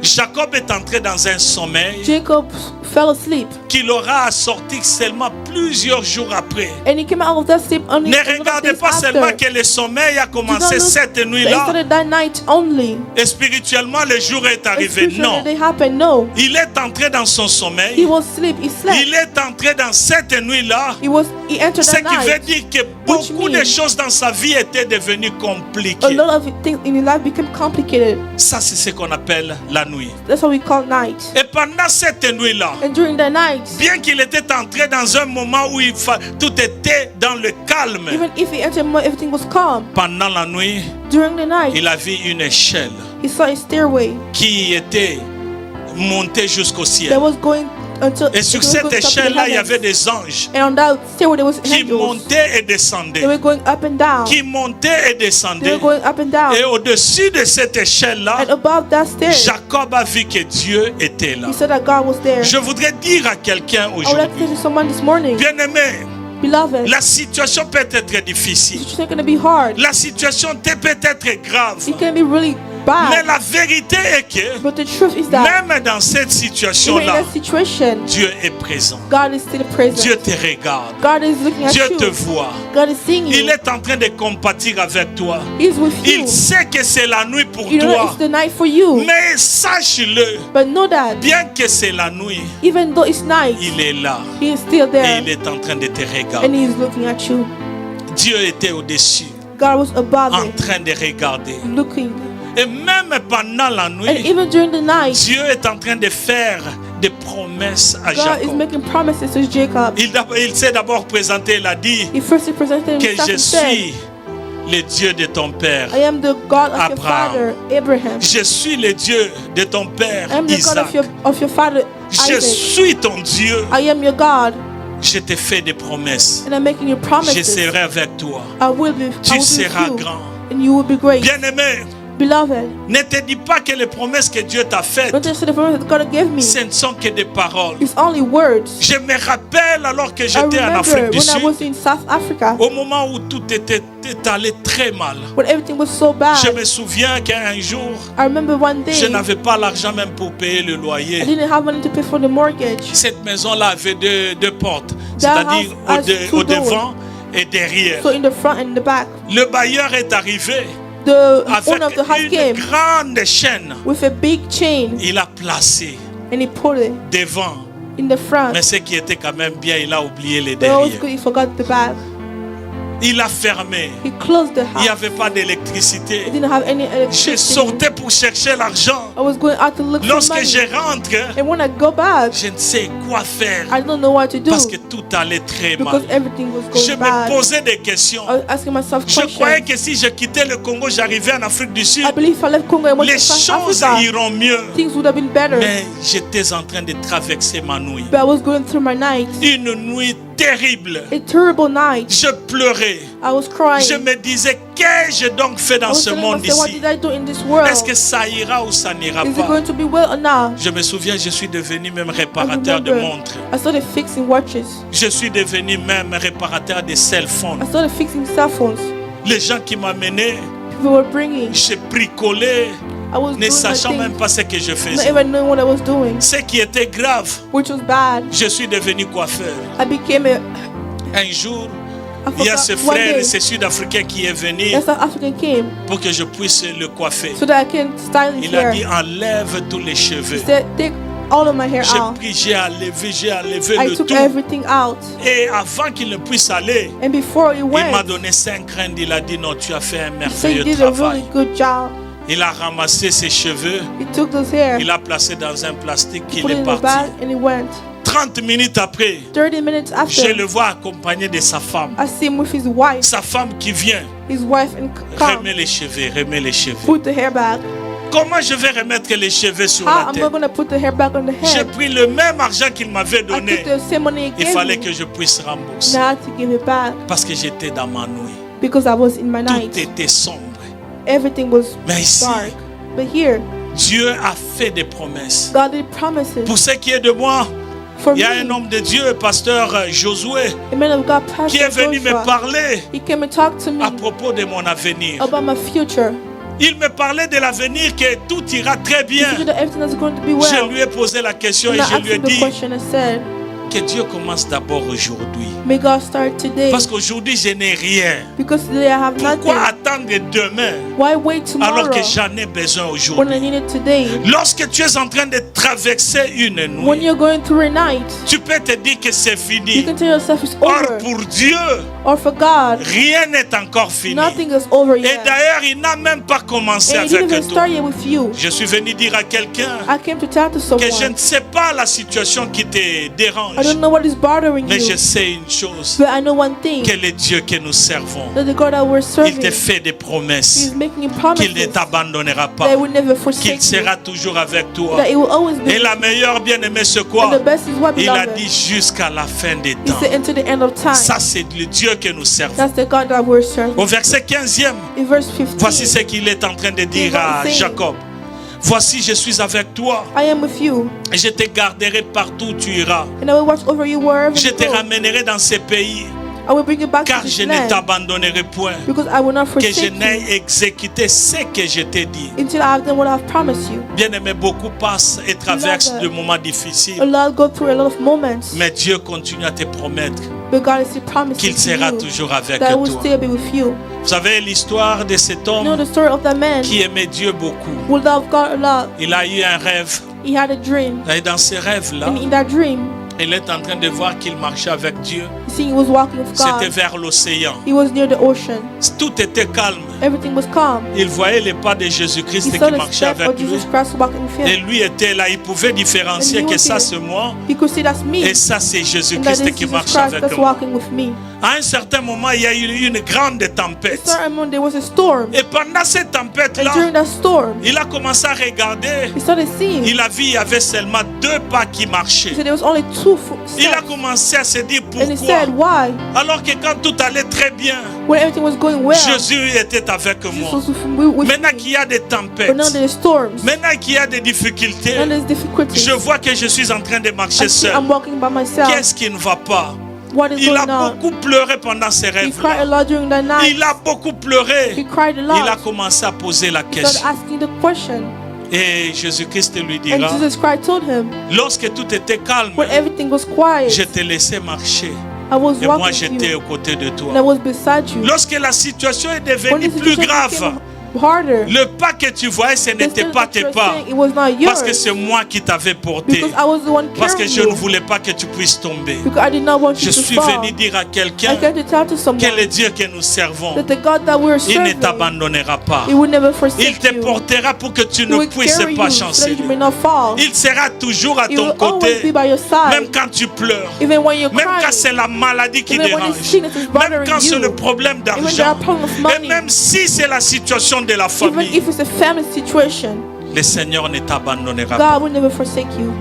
Jacob est entré dans un sommeil Jacob fell asleep qu'il aura assorti seulement plusieurs jours après. and he came out of that sleep only Ne a lot of regardez days pas seulement after. que le sommeil a Do not commencé look cette that it nuit-là started that night only. et spirituellement le jour est And arrivé. spiritually Non, they happened. No, il est entré dans son he sommeil. was asleep. He slept. Il est entré dans cette nuit-là. He entered Ce that qui veut night. dire que beaucoup de choses dans sa vie étaient devenues A compliquées. lot of things in his life became complicated. Ça, c'est ce qu'on appelle la nuit. That's what we call night. Et pendant cette nuit-là, And during the night, bien qu'il était entré dans un moment où tout était dans le calme, even if he entered, everything was calm. pendant la nuit, During the night, il a vu une échelle he saw a stairway qui était montée jusqu'au that ciel. was going until Et sur it was cette going up to the échelle-là, il y heavens. avait des anges And on that stairway there was qui angels. montaient et They descendaient. were going up and down. Qui montaient et They descendaient. were going up and down. Et au-dessus de cette échelle-là, And above that stair, Jacob a vu que Dieu était là. he said that God was there. Je voudrais dire à quelqu'un I would like to aujourd'hui, say to someone this morning, bien-aimé, beloved, la situation peut être difficile. it's going to be hard. La situation peut être grave. It can be really Mais bad. la vérité est que But the truth is that même dans cette even in situation-là, that situation, Dieu est présent. God is still present. Dieu te regarde. God is looking at Dieu te you. voit. God is seeing Il you. est en train de compatir avec toi. He's with you. Il sait que c'est la nuit pour You know that toi. it's the night for you. Mais sache-le, But know that bien que c'est la nuit, even though it's night, il est là. He is still Et there il est en train de te and regarder. He is looking at you. Dieu était au-dessus, God was above en it, train de regarder. looking. Et même pendant la And nuit, even during the night, Dieu est en train de faire des promesses à God is Jacob. making promises to Jacob. Il s'est d'abord présenté, il a dit He first presented que himself je and said, suis le Dieu de ton père. I am the God of your Abraham. father, Abraham. Je suis le Dieu de ton père, I am the God Isaac. of your father, Je Isaac. suis ton Dieu. I am your God, Je te fais des promesses. and I'm making you Je promises. serai avec toi. I will be Tu with seras you, grand. and you will be great. Bien-aimé, Beloved, ne te dis pas que les promesses que Dieu t'a faites, don't just say the promises that God gave me. ce ne sont que des paroles. It's only words. Je me rappelle alors que I j'étais en remember Afrique du when I Sud, was in South Africa, au moment où tout était allé très mal. when everything was so bad. Je me souviens qu'un jour, I remember one day, je n'avais pas l'argent même pour payer le I loyer. didn't have money to pay for the mortgage. Cette maison-là avait deux portes, That c'est-à-dire house has two au devant et derrière. So in the front and the back, Le bailleur est arrivé the avec owner of the house une came grande chaîne. with a big chain Il a placé and he put it devant. in the front. Mais ce qui était quand même bien, il a oublié les But it was derrière. good he forgot the back. Il a fermé. He closed the Il n'y house. avait pas He d'électricité. didn't have any Je electricity. sortais pour chercher l'argent. I was going out to look for Lorsque money. je rentre, And when I go back, je ne sais quoi faire I don't know what to do parce que tout allait très mal. because everything was Je going me bad. posais des questions. I was asking myself Je croyais questions. que si je quittais le Congo, j'arrivais en Afrique du Sud, I believe if I left Congo and went les to South choses Africa, iront mieux. things would have been better. Mais j'étais en train de traverser ma nuit. But I was going through my night. Une nuit terrible. A terrible night. Je pleurais. I was crying. Je me disais, qu'ai-je donc fait I dans was ce telling monde myself, what ici? did I do in this world? Est-ce que ça ira ou ça n'ira Is it pas? going to be well or not? Je me souviens, je suis devenu même I réparateur de remember montres. I started fixing watches. Je suis devenu même réparateur de cell phones. I started fixing cell phones. Les gens qui m'amenaient, People were bringing. je bricolais, I was ne doing my sachant même thing, pas ce que je not faisais. even knowing what I was doing, Ce qui était grave, which was bad. je suis devenu coiffeur. I became a. Un jour, I il y a forgot ce one frère, day, ce Sud-Africain qui est venu a South African came pour que je puisse le coiffer. so that I can style his Il a dit, hair. enlève tous les He cheveux. said, take all of my hair J'ai out. pris, j'ai enlevé I le took tout. everything out. Et avant qu'il ne puisse aller, And before he il m'a went, donné 5 rand. Il a dit, non, tu as fait un he said he merveilleux did a travail. really good job. Il a ramassé ses cheveux, He took those hair, il l'a placé dans un plastique, put il it est in the parti. bag, and he went. 30 minutes après, 30 minutes je after, le vois accompagné de sa femme. I see him with his wife. Sa femme qui vient, His wife and come, remet les cheveux, remet les cheveux. put the hair back. Comment je vais remettre les cheveux sur How la am I tête? going to put the hair back on the J'ai head? pris le même argent qu'il m'avait I donné. took the same money he Il gave fallait me. que je puisse rembourser. Now I had to give it back Parce que j'étais dans ma nuit. because I was in my Tout night. était sombre. Everything was Mais ici, dark. But here, Dieu a fait des promesses. God did promises Pour ce qui est de moi, for il y a un me. homme de Dieu, pasteur Josué, A man of God, qui est Pastor venu me Joshua, parler he came and talked to me à propos de mon avenir. about my future. Il me parlait de l'avenir, que tout ira très He bien. said that everything is going to be Je well. lui ai posé la question And et I je asked lui ai him the dit question and said, que Dieu commence d'abord aujourd'hui. may God start today Parce qu'aujourd'hui, je n'ai rien. because today I have Pourquoi nothing. attendre demain Why wait tomorrow alors que j'en ai besoin when I aujourd'hui? need it today? Lorsque tu es en train de traverser une When nuit, you're going through a night, tu peux te dire que c'est you fini. can tell yourself it's Or over. pour Dieu, Or for God, rien n'est encore fini. nothing is over Et yet. d'ailleurs, il n'a même pas commencé And it didn't avec even toi. start yet with you. Je suis venu dire à quelqu'un I came to tell to que je someone. ne sais pas la situation qui te I dérange, don't know what is bothering mais je you, sais une chose, but I know one thing. que le Dieu que nous servons, That the God that we're il serving, te fait des He promesses, is making you qu'il ne promises t'abandonnera that pas, He will never qu'il forsake you. sera toujours avec toi. That He will always be Et with la you. meilleure bien-aimée, c'est And quoi? the best is what, Il a beloved? dit jusqu'à la fin des He temps. said, until the end of time. Ça, c'est le Dieu que nous servons. That's the God that we're serving. Au verset 15e, In verse 15, voici ce qu'il est en train de dire à Jacob. Voici, je suis avec toi. I am with you, Et je te garderai partout où tu iras. and I will watch over you wherever Je you te go. ramènerai dans ces pays. I I will bring you back car to je this ne land, t'abandonnerai point, because I will not que je forsake n'ai you exécuté ce que je t'ai dit. until I have done what I have promised you. Bien-aimé, beaucoup passent et traversent Beloved, de moments A difficiles, lot go through a lot of moments, mais Dieu continue à te promettre but God is still promising qu'il to sera you toujours avec that I will toi. still be with you. Vous savez l'histoire de cet You know homme the story of that man qui aimait Dieu beaucoup. who loved God a lot. Il a eu un rêve. He had a dream, Et dans ce rêve-là, and in that dream, il est en train de voir qu'il marchait avec Dieu. you see, he was walking with C'était God. vers l'océan. He was near the ocean. Tout était calme. Everything was calm. Il voyait les pas de He Jésus-Christ saw qui the marchait step avec of lui. Jesus Christ walking with Et him. lui était là. Il pouvait différencier And he que was ça here. c'est moi He could see that's me, et ça c'est and that Jésus-Christ is qui Jesus marche Christ avec that's moi. walking with me. À un certain moment, il y a eu une grande At a tempête. certain moment, there was a storm, Et pendant cette and tempête-là, during that storm, il a commencé à regarder. he started seeing. Il a vu il y avait seulement 2 pas qui He marchaient. said there was only two Il a steps, commencé à se dire and he pourquoi. said, "Why? Alors que quand tout allait très bien, When everything was going well, Jésus était avec Jesus moi. was with Maintenant me. qu'il y a des But tempêtes, now there's storms, maintenant qu'il y a des difficultés, now there's difficulties. je vois que je suis en train de marcher I see seul. I'm walking by myself. Qu'est-ce qui ne va pas? What is Il a going on?" beaucoup pleuré pendant ces He cried a rêves-là. lot during that night. Il a beaucoup He pleuré. cried a Il a lot. commencé à poser la He started question. asking the question, Et Jésus-Christ lui and dira, Jesus Christ told him, lorsque tout était calme, when everything was quiet, je te laissais marcher. I was Et moi, walking with j'étais you, aux côtés de and I toi. was beside you. Lorsque la situation est When devenue the plus situation grave, became harder, le pas que tu voyais, ce the n'était step pas that tes you were pas. saying, it was not Parce que yours, c'est moi qui t'avais porté. because I was the one Parce que carrying je ne you, voulais pas que tu puisses tomber. because I did not want Je you to suis fall. venu dire à I quelqu'un came to tell to que someone le Dieu que nous servons, that the God that we are il ne serving, t'abandonnera pas. He will never Il forsake te you. portera pour que tu He ne will puisses carry pas you so that chanceler. you may not fall. Il sera toujours à He ton will always be côté, by your même side, quand tu pleures, even when you're même quand crying, c'est la maladie qui even when the dérange, sickness is même bothering quand c'est you, le problème even there are d'argent, problems of et money, même si c'est la situation de la even famille, if it's a family situation, le Seigneur ne t'abandonnera pas. God will never forsake you.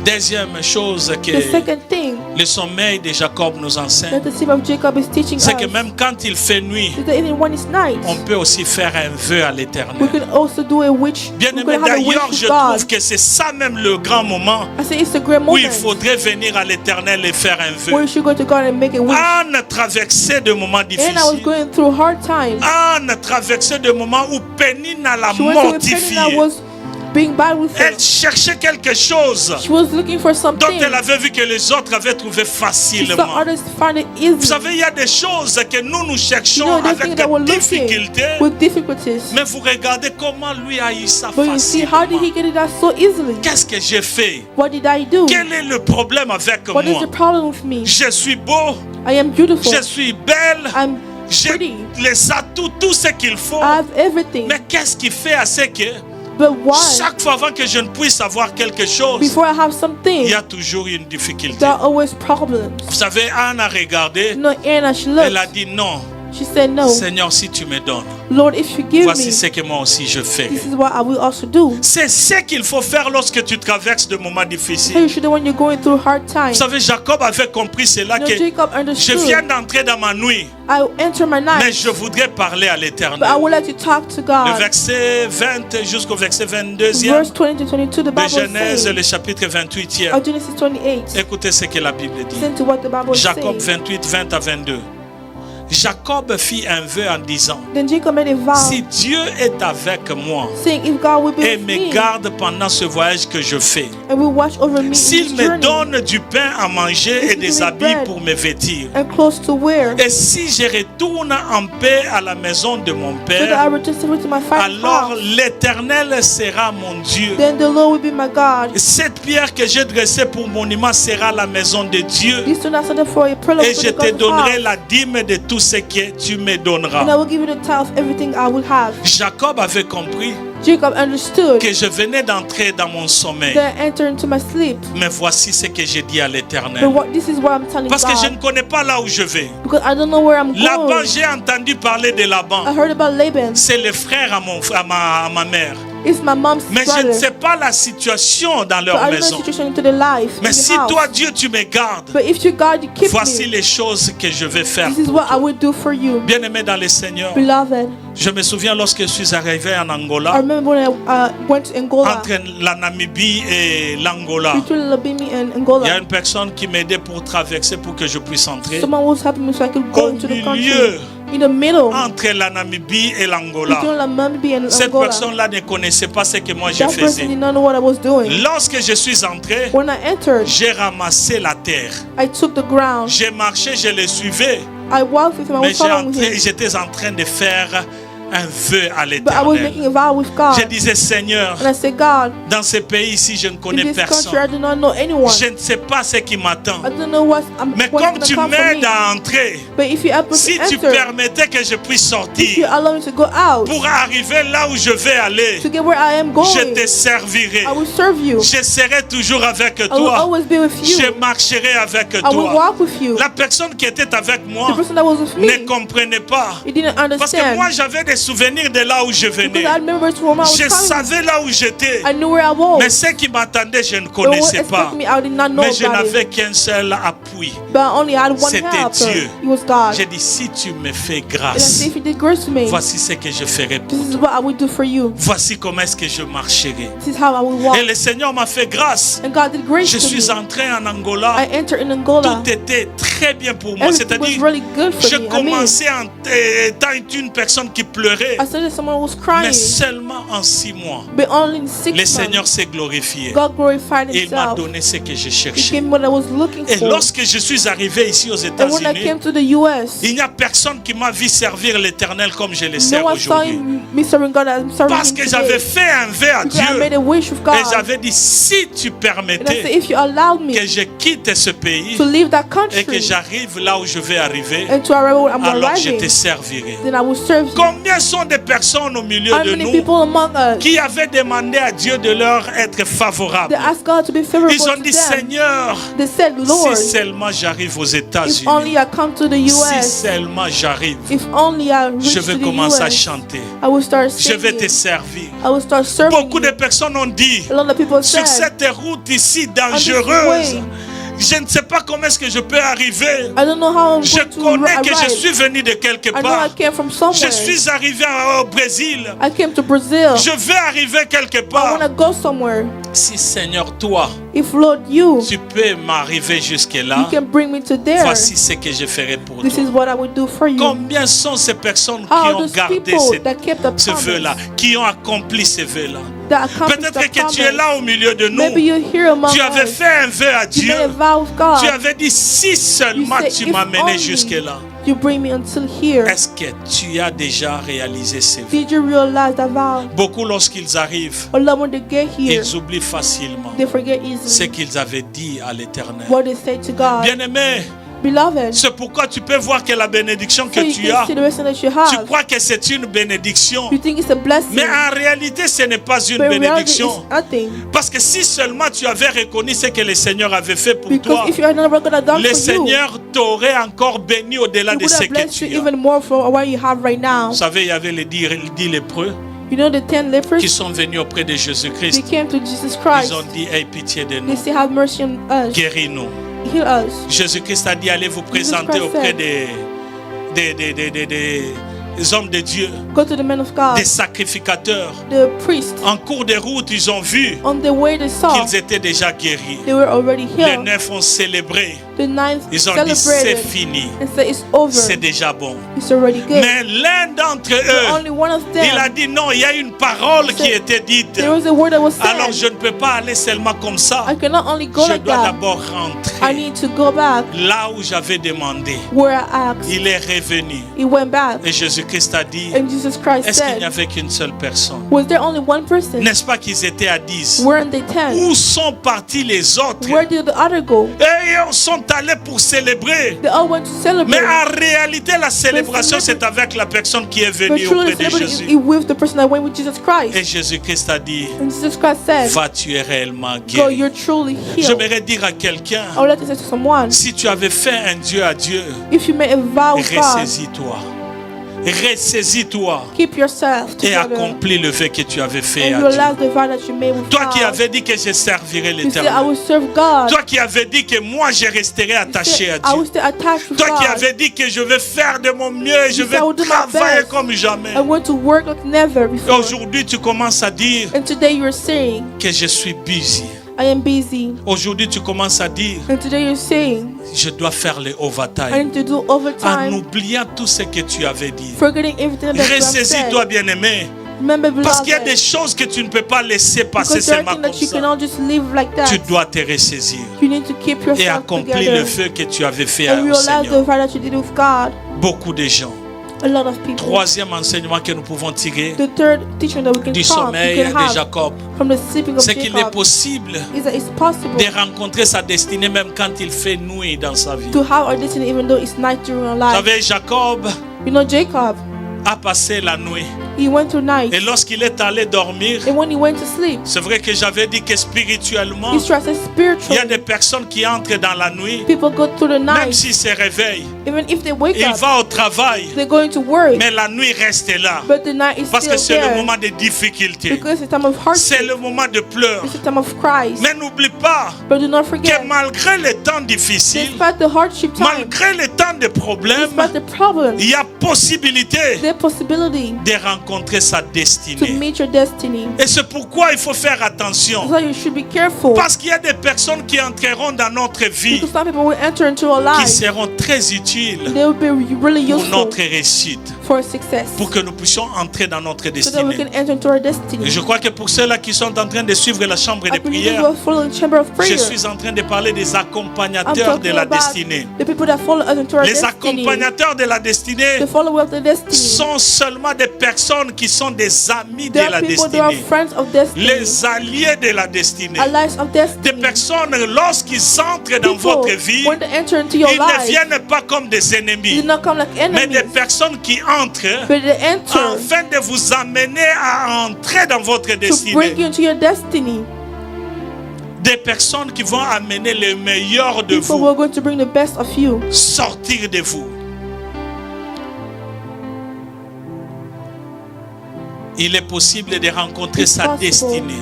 Deuxième chose que The second thing le sommeil de Jacob nous enseigne, that the sleep of Jacob is teaching us c'est que même quand il fait nuit, is that even when it's night, on peut aussi faire un vœu à we l'éternel. can also do a witch. Bien We aimé, can have a wish d'ailleurs, with je God. trouve que c'est ça même le grand moment I say it's a great où moment il faudrait venir à l'éternel et faire un where vœu. you should go to God and make a wish. Anne traversait de moments And I was difficiles. going through hard times. Anne traversait des moments où Pénina l'a She went through a Penina mortifiée. was being bad with her. Elle cherchait quelque chose She was looking for dont something. elle avait vu que les autres avaient trouvé She saw facilement. others find it Vous easy. savez, il y a des choses que nous You cherchons know, there's avec things that we're des looking difficultés, with difficulties. mais vous regardez comment lui a eu ça But you see, how did facilement. he get it out so easily? Qu'est-ce que j'ai fait? What did I do? Quel est le problème avec What is moi? the problem with me? Je suis beau, I am beautiful. je suis belle, I'm j'ai pretty. les atouts, tout ce qu'il faut. I have everything. Mais qu'est-ce qui fait à ce que But why? chaque fois avant que je ne puisse avoir quelque chose, Before I have il something, y a toujours une difficulté. there are always problems. Vous savez, Anne a regardé, No, Anna, she elle a looked. dit non, She said, no. Seigneur, si tu me donnes, Lord, if you give voici me, ce que moi aussi je ferai. this is what I will also do. C'est ce qu'il faut faire lorsque tu traverses de moments So difficiles. you should do when you're going through hard Vous times. savez, Jacob avait compris cela No, que Jacob je understood. viens d'entrer dans ma nuit, I enter my mais night, je voudrais parler à but I l'Éternel. would like to talk to Le God. verset 20 jusqu'au verset 22e Verse 20 to 22, the de Bible Genèse, says, le chapitre 28e. of Genesis 28, Écoutez ce que la Bible dit. listen to what the Bible Jacob says. 28, 20 à 22. Jacob fit un vœu en disant, Then Jacob made a vow, si Dieu est avec moi saying, if God will be et with me me garde pendant ce voyage que je fais, and will watch over me in s'il this me journey donne du pain à manger et des habits pour me vêtir, and clothes to wear, et si je retourne en paix à la maison de mon so that I Père, return safely to my father's alors house, l'Éternel sera mon Dieu. then the Lord will be my God. Cette pierre que j'ai dressée pour monument sera la maison de Dieu. This do not stand for a pillar Et for je the te God's donnerai house, la dîme de tout ce que tu me and I donneras. will give you the tithe of everything I will have. Jacob avait compris Jacob understood que je venais d'entrer dans mon sommeil. that I enter into my sleep. Mais voici ce que j'ai dit à But l'Éternel. this is what I'm telling Parce que je ne God, connais pas là où je vais. because I don't know where I'm Laban, going. j'ai entendu parler de I Laban. heard about Laban. C'est le frère à ma mère. It's my mom's Mais je ne brother. sais pas la situation dans But leur I don't know the maison. situation into the life, Mais in the si house. toi, Dieu, tu me gardes, But if you God, you keep voici me. les choses que je vais faire. This is what I will do for you. Bien-aimé dans le Seigneur, Beloved, je me souviens lorsque je suis arrivé en I Angola, remember when I went to Angola, entre la Namibie et l'Angola. between Labimi and Il y a Angola. une personne qui m'aidait pour traverser pour que je puisse entrer. Someone was helping me so I could go Au into the milieu, country. In the middle, entre la Namibie et l'Angola. between Namibia and Cette Angola. personne-là ne connaissait pas ce que moi je That person faisais. did not know what I was doing. Lorsque je suis entré, When I entered, j'ai ramassé la terre. I took the ground. J'ai marché, je le suivais. I walked with him. I Mais was following him. j'étais en train de faire un vœu à But I was l'Éternel. making a vow with God. Je disais, Seigneur, And I said, God, dans ce pays ici, je ne in connais this country, I personne. do not know anyone. Je ne sais pas ce qui m'attend. I don't know what's Mais what's comme gonna tu come for m'aides me. à entrer, But if you help me si to tu enter, permettais que je puisse if you sortir allow me to go out, pour arriver là où je vais aller, to get where I am je going, te servirai. I will serve you. Je serai toujours avec I will toi. always be with you. Je marcherai avec I will toi. walk with you. La personne qui était avec The moi person that was with ne me, comprenait pas. he didn't Parce que understand. moi, j'avais des souvenirs de là où je Because venais. I remember from where I was Je coming. savais là où j'étais. I knew where I was. Mais ce qui m'attendait, je ne But what connaissais pas. expected me, I did not know Mais je about n'avais it. qu'un seul appui. But I only had one C'était helper. Dieu. It was God. J'ai dit, si tu me fais And I grâce, said, if you did grace to me, voici ce que je ferai pour this is toi. what I will do for you. Voici comment est-ce que je marcherai. This is how I will walk. Et le Seigneur m'a fait grâce. And God did grace Je to suis me. entré en Angola. I entered in Angola. Tout était très bien pour moi. Everything was C'est-à-dire, really good for je me. I mean, commençais en étant une personne qui pleurait. I said that someone was Mais crying. seulement en 6 mois, But only in 6 le months, Seigneur s'est glorifié. God glorified Et il m'a himself. donné ce que je He cherchais. gave me what I was looking Et for. lorsque je suis arrivé ici aux And when I États-Unis, came to the US, il n'y a personne qui m'a vu servir l'Éternel comme je le sers no one saw aujourd'hui. me serving God as I'm serving Parce him que j'avais today. fait un vœu à Because I made Dieu. a wish with Et God. j'avais dit, si tu And I said, permettais if you allowed me que je quitte ce pays to leave that et country que j'arrive là où je vais arriver, and to arrive where I'm alors je arriving, te servirai. then I will serve you. Combien sont des personnes au milieu How de many nous people among us qui avaient demandé à Dieu de leur être favorable? they asked God to be favorable Ils ont to dit, them? Seigneur, They said, Lord, si seulement j'arrive aux if États-Unis, only I come to the si US, seulement j'arrive, if only I je reach vais to the commencer à US, chanter. I will start Je vais te singing. servir. I will start serving Beaucoup de you. personnes ont dit, A lot of people sur said, cette route ici this dangereuse, way, je ne sais pas comment est-ce que je peux arriver. I don't know how I'm Je going to connais que je arrive. suis venu de quelque I know I part. came from somewhere. Je suis arrivé au Brésil. I came to Brazil. Je vais arriver quelque I part. want to go somewhere. Si Seigneur, toi, If Lord, you tu peux m'arriver jusque-là, can bring me to there, voici ce que je ferai pour this is toi. what I would do for you. Combien sont ces personnes qui How are ont those gardé people that kept the ce promise, vœu-là, qui ont accompli ce vœu-là? that accomplished Peut-être the que tu es promise? là au milieu de Maybe nous. you're here among Tu avais us. fait un vœu à You Dieu. made a vow with God. Tu avais dit, si You seulement said, tu if m'as mené only jusque-là. you bring me until here. Est-ce que tu as déjà réalisé ces vœux? Did you realize that vow? Beaucoup, lorsqu'ils arrivent, A lot when they get here, ils oublient facilement they forget ce easily qu'ils avaient dit à l'Éternel. what they say to God. Bien-aimé, Beloved, c'est pourquoi tu peux voir que la bénédiction que so you tu can as, see the blessing that you tu have. crois que c'est une bénédiction. You think it's a blessing, Mais en réalité, ce n'est pas une but in reality bénédiction. it's nothing. Parce que si seulement tu avais reconnu ce que le Seigneur avait fait pour Because toi, if you had never God had done le for you, Seigneur t'aurait encore béni au-delà He de would ce have que blessed you tu as. even more for what you have right now. Vous savez, il y avait les 10 lépreux You know the 10 qui lepers, sont venus auprès de they Jésus-Christ. came to Jesus Ils Christ. ont dit, aie pitié de They nous, say, have mercy on us, guéris-nous. heal us. Jésus-Christ a dit, allez vous présenter Christ auprès said, des hommes de Dieu, Go to the men of God, des sacrificateurs. the priests. En cours de route, ils ont vu On the way they saw, qu'ils étaient déjà guéris. they were already Les healed. 9 ont célébré. The 9th Ils ont dit, c'est celebrated fini. and said, it's over, C'est déjà bon. it's already good. Mais l'un d'entre But eux, only one of il a them, dit, non, il y a une parole qui était dite. there was a word that was Alors said. je ne peux pas aller seulement comme ça. I cannot only go Je like dois that. d'abord I rentrer need to go back là où j'avais demandé. where I asked. Il est revenu. He went back. Et Jésus-Christ a dit, And Jesus Christ est-ce qu'il n'y said, avait qu'une seule personne? was there only one person? N'est-ce pas qu'ils étaient à 10? Weren't they 10? Où sont partis les autres? Where did the other go? Et ils sont allés pour célébrer. They all went to Mais celebrate. en réalité, la célébration, c'est avec la personne qui est But venue truly auprès de celebrating Jésus. is with the person that went with Jesus Et Christ. Jésus-Christ a dit, And Jesus Christ said, va, tu es réellement go, guéri. you're truly healed. J'aimerais dire à quelqu'un, I would like to say to someone, si tu avais fait un Dieu à Dieu, if you made a vow with God, ressaisis-toi. Ressaisis-toi Keep yourself et together. accomplis le vœu que tu avais fait And à Dieu. realize the vow that you made with Toi qui God. avais dit que je servirai You said, I l'Éternel. will serve God. Toi qui avais dit que moi je resterai You attaché à said, I will Dieu. stay attached to Toi qui God. avais dit que je vais faire de mon mieux, je You vais said, I will do my travailler best. comme jamais. I want to work like never Et before. aujourd'hui tu commences à dire And today you're saying, que je suis busy. I am busy. Aujourd'hui tu commences à dire And today you're saying, je dois faire les I overtime. need to do En overtime, oubliant tout ce que tu avais dit. forgetting everything that you have said. Ressaisis-toi bien-aimé. Remember, Parce qu'il y a beloved, des choses que tu ne peux pas laisser passer because there are seulement things comme that you ça. cannot just live like Tu that. dois te ressaisir You need to keep et yourself accomplir le together feu que tu avais fait and au realize the Seigneur. vow that you did with God. Beaucoup de gens. A lot of people. Troisième enseignement que nous pouvons tirer The third teaching that we can du talk, sommeil we can de have Jacob, from the sleeping of c'est qu'il est Jacob possible is that it's possible de rencontrer sa destinée même quand il fait nuit dans sa vie. to have our destiny even though it's night during our Vous life. savez, Jacob You know, Jacob, a passé la nuit. he went to night, Et lorsqu'il est allé dormir, and when he went to sleep, c'est vrai que j'avais dit que spirituellement, he stressed il y a spiritually. des personnes qui entrent dans la nuit, People go through the même night, s'ils se réveillent, even if they wake ils up, vont au travail, they're going to work, mais la nuit reste là. but the night is Parce que still c'est le there moment de difficulté. because it's a time of C'est hardship, le moment de pleurs. it's a time of cries. Mais n'oublie pas But do not que forget, malgré les temps difficiles, despite the hardship time, malgré les temps de problèmes, despite the problems, il y a possibilité there's possibility de rencontrer sa to destinée. meet your destiny. Et c'est pourquoi il faut faire attention. So you should be careful. Parce qu'il y a des personnes qui entreront dans notre vie Because some people will enter into our qui lives. seront très utiles They will be really pour useful notre réussite, for success. pour que nous puissions entrer dans notre So that we destinée. can enter into our Et destiny. je crois que pour ceux-là qui sont en train de suivre la chambre I de believe you prière, will follow the chamber of je prayer. suis en train de parler des I'm accompagnateurs de talking la about destinée. the people that follow us into our Les destiny. accompagnateurs de la destinée The follower of the destiny. sont seulement des personnes qui sont des amis de There la are people that are destinée, friends of destiny. les alliés de la destinée. Allies of Des destiny. personnes, lorsqu'ils entrent dans People, votre vie, when they enter into your ils ne life, viennent pas comme des they ennemis, do not come like mais des enemies, personnes qui entrent but they enter afin de vous amener à entrer dans votre to bring destinée. you into your destiny. Des personnes qui vont amener le meilleur de People who are vous, going to bring the best of you. sortir de vous. Il est possible de rencontrer It's sa possible destinée.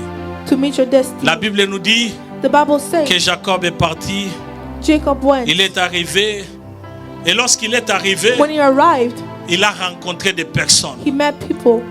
to meet your destiny. La Bible nous dit The Bible says que Jacob est parti, Jacob went. il est arrivé, et lorsqu'il est arrivé, When he arrived, il a rencontré des personnes. he met people.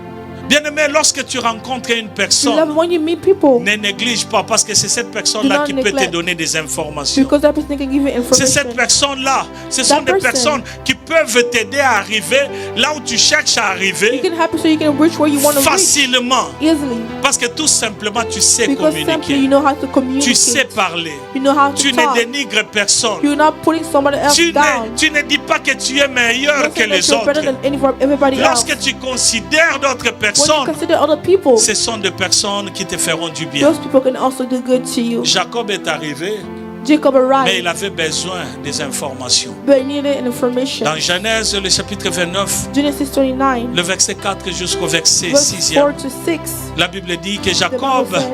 Bien-aimé, lorsque tu rencontres une Beloved, personne, when you meet people, ne néglige pas parce que c'est cette personne-là Do not qui peut te neglect. donner des informations. because that person can give you C'est cette information. personne-là, ce sont That des person. personnes qui peuvent t'aider à arriver là où tu cherches à You arriver can help you so you can reach where you want to reach facilement. easily. Parce que tout simplement, tu sais Because simply you communiquer. know how to Tu sais communicate. parler. You know how to Tu ne talk. dénigres personne. You're not putting somebody else down. Tu ne dis pas que tu es meilleur Don't que say that les you're better autres. than everybody else. Lorsque tu considères d'autres When you personnes, consider other people, ce sont des personnes qui te feront du bien. those people can also do good to you. Jacob est arrivé, Jacob mais il arrived, avait besoin des informations. but he needed an information. Dans Genèse, le chapitre 29, Genesis 29, le verset 4 jusqu'au verset verse 6, 4 to 6. la Bible dit que The Jacob Bible said,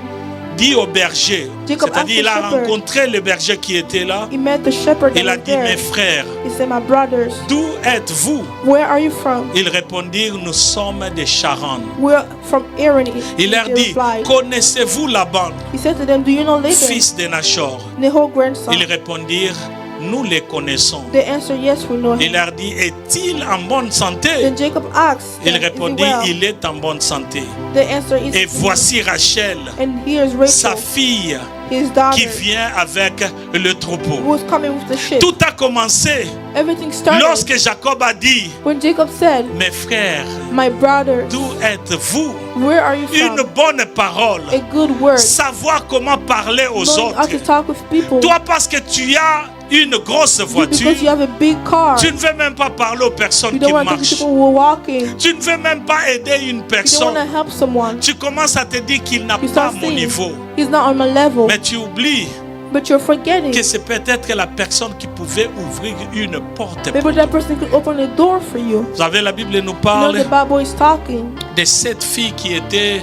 dit au berger, Jacob c'est-à-dire il a asked the shepherd. rencontré le berger qui était là, he met the shepherd that il a was dit, there. mes frères, He said, my brothers, d'où êtes-vous? where are you from? Ils répondirent, nous sommes des Charan. We're from Aaron. Il leur They dit, replied. connaissez-vous Laban, He said to them, do you know Laban, fils de Nachor? Nahor's grandson? Ils répondirent, nous les connaissons. They answered, yes, we know Il him. leur dit, est-il en bonne santé? Then Jacob asked, Il them, is he répondit, well? il est en bonne santé. They answered, Et is voici Rachel, and here's sa Rachel, fille, his daughter, qui vient avec le troupeau. who was coming with the ship. Tout a commencé Everything started lorsque Jacob a dit, when Jacob said, mes frères, my brothers, d'où êtes-vous? where are you Une from? bonne parole. A good word. Savoir comment parler aux Knowing how to autres. talk with people. Toi, parce que tu as une grosse You, voiture, because you have a big car. tu ne veux même pas parler aux You personnes qui don't want to talk to marchent. people who are walking. Tu ne veux même pas aider une You don't want personne. to help someone. Tu commences à te dire qu'il n'a You pas start mon saying, niveau. he's not on my level. Mais tu oublies But you're forgetting. que c'est peut-être la personne qui pouvait ouvrir une porte. Maybe that person could open the door for you. Vous savez, la Bible nous You know, parle the Bible is talking de cette fille qui était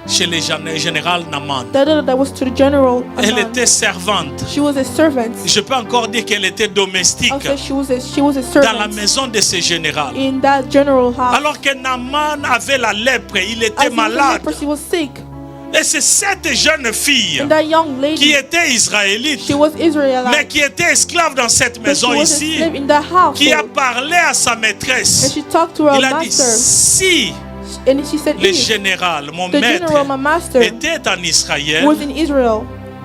chez le général Naaman. The other that was to the general. Elle Aman. était servante. She was a servant. Je peux encore dire qu'elle était domestique Also, she was a dans la servant maison de ce général. in that general house. Alors que Naaman avait la lèpre, il As était he was malade. leprosy, he was sick. Et c'est cette jeune fille And that young qui lady, était israélite, she was Israelite. mais qui était esclave dans cette But she maison was a ici, slave in that house. qui a parlé à sa And maîtresse. she talked to her Il a dit, master. si And she said, le if général, mon the maître, general, my master, était en Israël, was in Israel,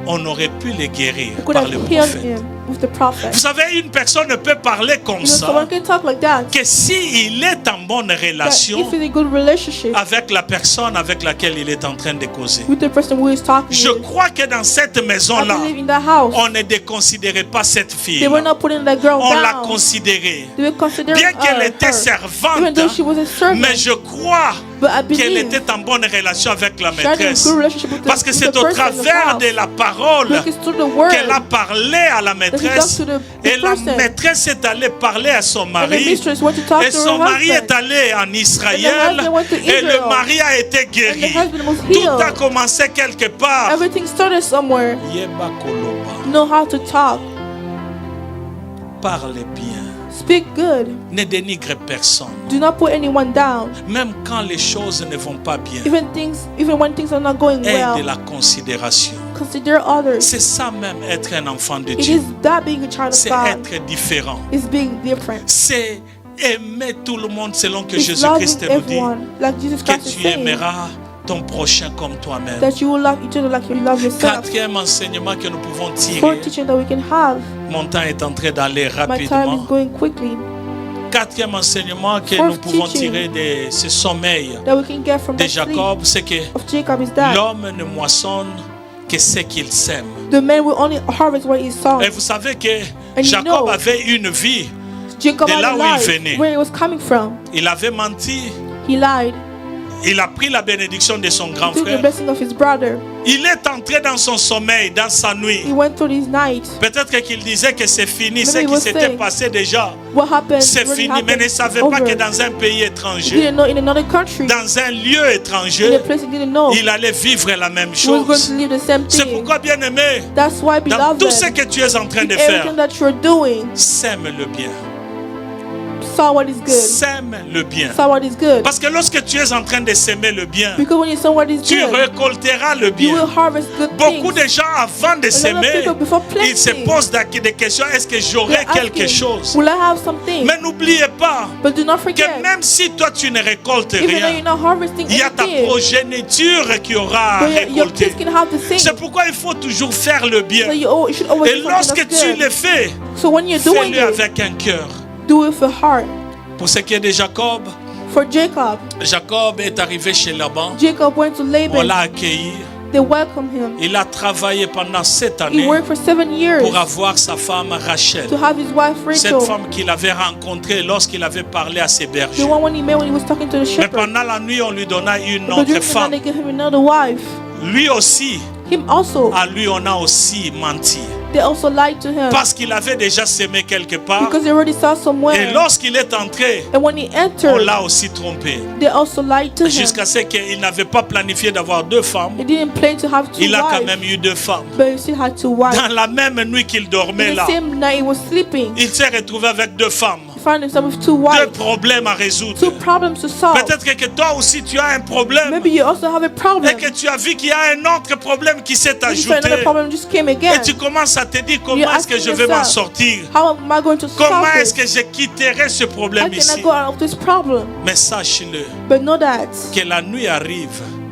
on aurait pu le guérir we could par have le healed prophète. him with the prophet. Vous savez, une personne ne peut parler comme You know, someone ça can talk like that. que s'il est en bonne That relation if it's a good relationship avec la personne avec laquelle il est en train de causer. with the person who is talking Je with. crois que dans cette I maison-là, believe in that house. on ne déconsidérait pas cette fille. They were not putting that girl On l'a down. considérée. They were considering Bien qu'elle était her. servante, Even though she was a servant. mais je crois But I qu'elle believe était en bonne relation avec la she had a maîtresse. good relationship with the, Parce que with c'est the au person in the travers house. de la parole Because it's through the word. qu'elle a parlé à la maîtresse. to the Et la person. maîtresse est allée parler à son And the mari. mistress went to talk Et to son her mari husband. est allé en And the Israël. husband went to Et le Israel. mari a été And the guéri. husband was Tout a healed. commencé quelque part. Everything started somewhere. Yeba Koloba. Know how to talk. Parle bien. Speak good. Ne dénigre personne. Do not put anyone down. Même quand les choses ne vont pas bien. Even when things are not going Aie de well. la considération. Consider others. C'est ça même être un enfant de It Dieu. is that being a child of C'est God. être différent. It's being different. C'est aimer tout le monde selon que It's Jésus-Christ loving nous dit everyone, like Jesus que Christ is tu saying. aimeras ton prochain comme toi-même. That you will love each other like you love yourself. Quatrième enseignement que nous pouvons Fourth tirer. teaching that we can have. Mon temps est en train d'aller My time rapidement. is going quickly. Quatrième enseignement que Fourth nous pouvons teaching tirer de ce sommeil That we can get from de the sleep Jacob, c'est que of Jacob is that l'homme ne moissonne que ce qu'il sème. the man will only harvest what he sows. Et vous savez que And you Jacob know, avait une vie. Jacob de had là a où il life, venait. where he was coming from. Il avait menti. He lied. Il a pris la bénédiction de son grand He took the frère. blessing of his brother. Il est entré dans son sommeil, dans sa nuit. He went through his night. Peut-être qu'il disait que c'est fini, Maybe ce he qui was s'était saying, passé déjà. What happened? C'est already fini, mais happened. ne savait Over. pas que dans un pays He étranger, didn't know in another country, dans un lieu in a étranger, place he didn't know, il allait vivre la même he was going chose. to live the same C'est thing. pourquoi, bien aimé, That's why, dans beloved, tout ce que tu es en train de everything faire, that you're doing, sème le bien. saw what is good. Sème le bien. Saw what is good. Parce que lorsque tu es en train de s'aimer le bien, Because when you sow what is tu good, récolteras le you will bien. harvest good Beaucoup things. de gens, avant de A lot of s'aimer, people before ils se planting, posent des questions. Est-ce que j'aurai they're quelque asking, chose? will I have something? Mais n'oubliez pas But do not que forget, même si toi tu ne récoltes even though rien, you're not harvesting il y a ta anything, progéniture qui aura à but your récolter. kids can have the same. C'est pourquoi il faut toujours faire le bien. So you should always Et do lorsque something tu that's good. le fais, So when you're doing fais-le it, avec un cœur. do it for heart. Pour ce qui est de Jacob, For Jacob, Jacob est arrivé chez Laban. Jacob went to On Laban. l'a accueilli. They welcomed him. Il a travaillé pendant 7 He années worked for 7 years pour avoir sa femme Rachel. to have his wife Cette Rachel. femme qu'il avait rencontrée lorsqu'il avait parlé à ses The bergers. one when he met when he was talking to the Mais shepherd. pendant la nuit, on lui donna une But autre during the night, femme. they gave him another wife. Lui aussi, Him also, à lui, on a aussi menti. they also lied to him Parce qu'il avait déjà semé quelque part. because they already saw Et somewhere. lorsqu'il est entré, And when he on entered, l'a aussi trompé. they also lied to him. Jusqu'à ce qu'il n'avait pas planifié d'avoir 2 femmes. He didn't plan to have 2 Il a quand wives, même eu 2 femmes. but he still had 2 wives. Dans la même nuit qu'il dormait In the là, same night he was sleeping, il s'est retrouvé avec 2 femmes. he found himself with 2 2 wives, problèmes à résoudre. 2 problems to solve. Peut-être que toi aussi tu as un problème. Maybe you also have a Et problem. que tu as vu qu'il y a un autre problème qui s'est Maybe another ajouté. problem just came Et again. tu commences à te dire You're comment est-ce que asking je vais m'en yourself, sortir. how am I going to Comment solve est-ce this? que je quitterai ce How problème can I ici? go out of this problem? Mais sache-le, But know that que la nuit arrive,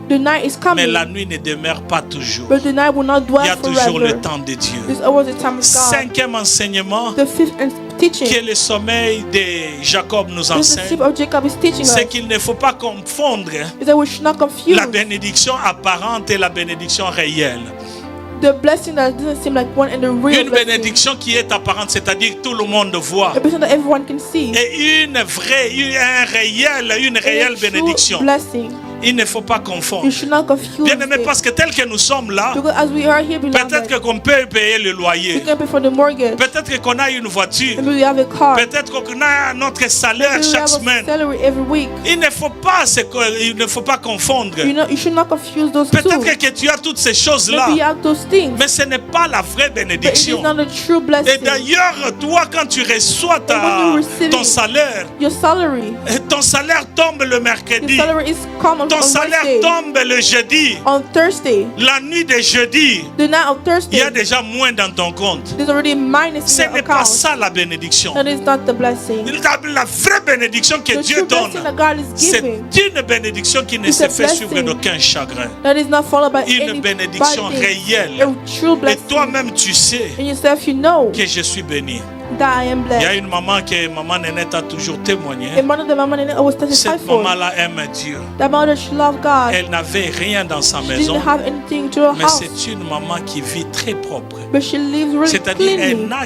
the night is mais coming, la nuit ne demeure pas toujours. but the night will not Il y a dwell toujours le forever. temps de Dieu. There's always a time of God. 5e enseignement The 5th teaching, que le sommeil de Jacob nous this the enseigne, sleep of Jacob is teaching us, c'est qu'il ne faut pas confondre is that we should not confuse la bénédiction apparente et la bénédiction réelle. the blessing that doesn't seem like one and the real Une blessing. bénédiction qui est apparente, c'est-à-dire tout le monde voit. A blessing that everyone can see. Et une vraie, une réelle And a true bénédiction blessing. Il ne faut pas confondre. You should not confuse Bien aimé, it. parce que tel que nous sommes là, Because as we are here, peut-être beloved, qu'on peut payer le we loyer. can pay for the mortgage. Peut-être qu'on a une voiture. Maybe we have a car. Peut-être qu'on a notre salaire Maybe we chaque have a semaine. salary every week. Il ne faut pas confondre. You should not confuse those two. Peut-être que tu as toutes ces choses-là, Maybe you have those things, mais ce n'est pas la vraie but it is bénédiction. not a true Et blessing. d'ailleurs, toi, quand tu reçois when you receive ton it, salaire, Your salary, ton salaire tombe le your mercredi, salary is come on ton salaire Wednesday, tombe le jeudi, on Thursday, la nuit de jeudi, the night of il y a Thursday. déjà moins dans ton compte. There's already a minus Ce in your n'est pas account. ça la bénédiction. That is not the blessing. La vraie bénédiction que The Dieu true donne, blessing that God is c'est giving, une bénédiction qui ne It's se a fait suivre blessing d'aucun chagrin. that is not followed by Une any bénédiction bad thing. réelle. A true Et blessing. toi-même, tu sais And yourself, you know que je suis béni. that I am Il y a blessed. une maman Nénette a toujours témoigné. A mother that my mother always testified Cette for. maman-là aime Dieu. That mother, she loved God. Elle n'avait rien dans sa She maison, didn't have anything to her mais house, c'est une maman qui vit très propre. but she lives really C'est-à-dire, elle cleanly, n'a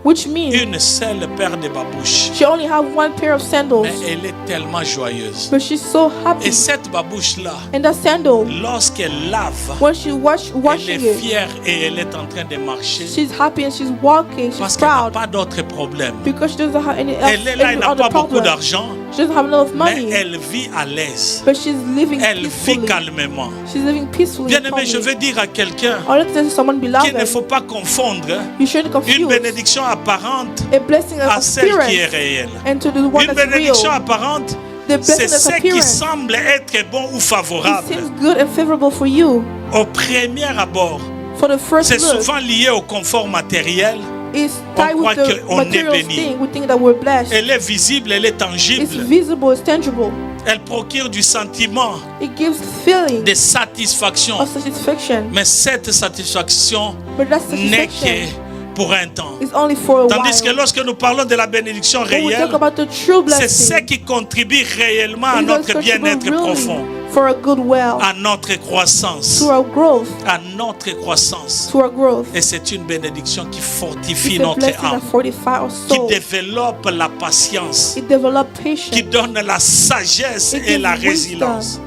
which means qu'une seule paire de babouches. she only have one pair of sandals, Mais elle est tellement joyeuse. but she's so happy. Et cette babouche-là, And that sandal, lorsqu'elle lave, when she elle washing est it, fière et elle est en train de marcher she's happy and she's walking, parce she's qu'elle n'a proud pas d'autres problèmes. because she doesn't have any Elle est là, elle any n'a other pas beaucoup problem. d'argent, She doesn't have enough mais money, elle vit à l'aise. but she's living Elle vit peacefully. calmement. She's living peacefully. Bien aimé, je veux dire à quelqu'un I would like to tell someone, qu'il ne beloved, faut pas confondre you shouldn't une confuse bénédiction apparente a blessing of à celle qui est appearance réelle. and to the one Une that's real. bénédiction apparente, The blessing c'est that's ce qui appearance, semble être bon ou it favorable. seems good and favorable for you. Au premier abord, For the first c'est look, souvent lié au confort matériel. it's tied croit with the qu'on est material béni. thing. We think that we're blessed. Elle est visible, elle est It's tangible. visible, it's tangible. Elle procure du sentiment It gives feeling de satisfaction. of satisfaction. Mais cette satisfaction But that n'est satisfaction que pour un temps. is only for a Tandis que while. lorsque nous parlons de la bénédiction When we réelle, talk about the true c'est ce blessing, qui contribue réellement à it notre does contribute bien-être really profond, for a good well, à notre croissance, to our growth, à notre croissance. to our growth. Et c'est une bénédiction qui fortifie It's a notre blessing âme, that fortifies our qui soul. développe la patience, It develops qui patience. donne la sagesse It et la gives résilience.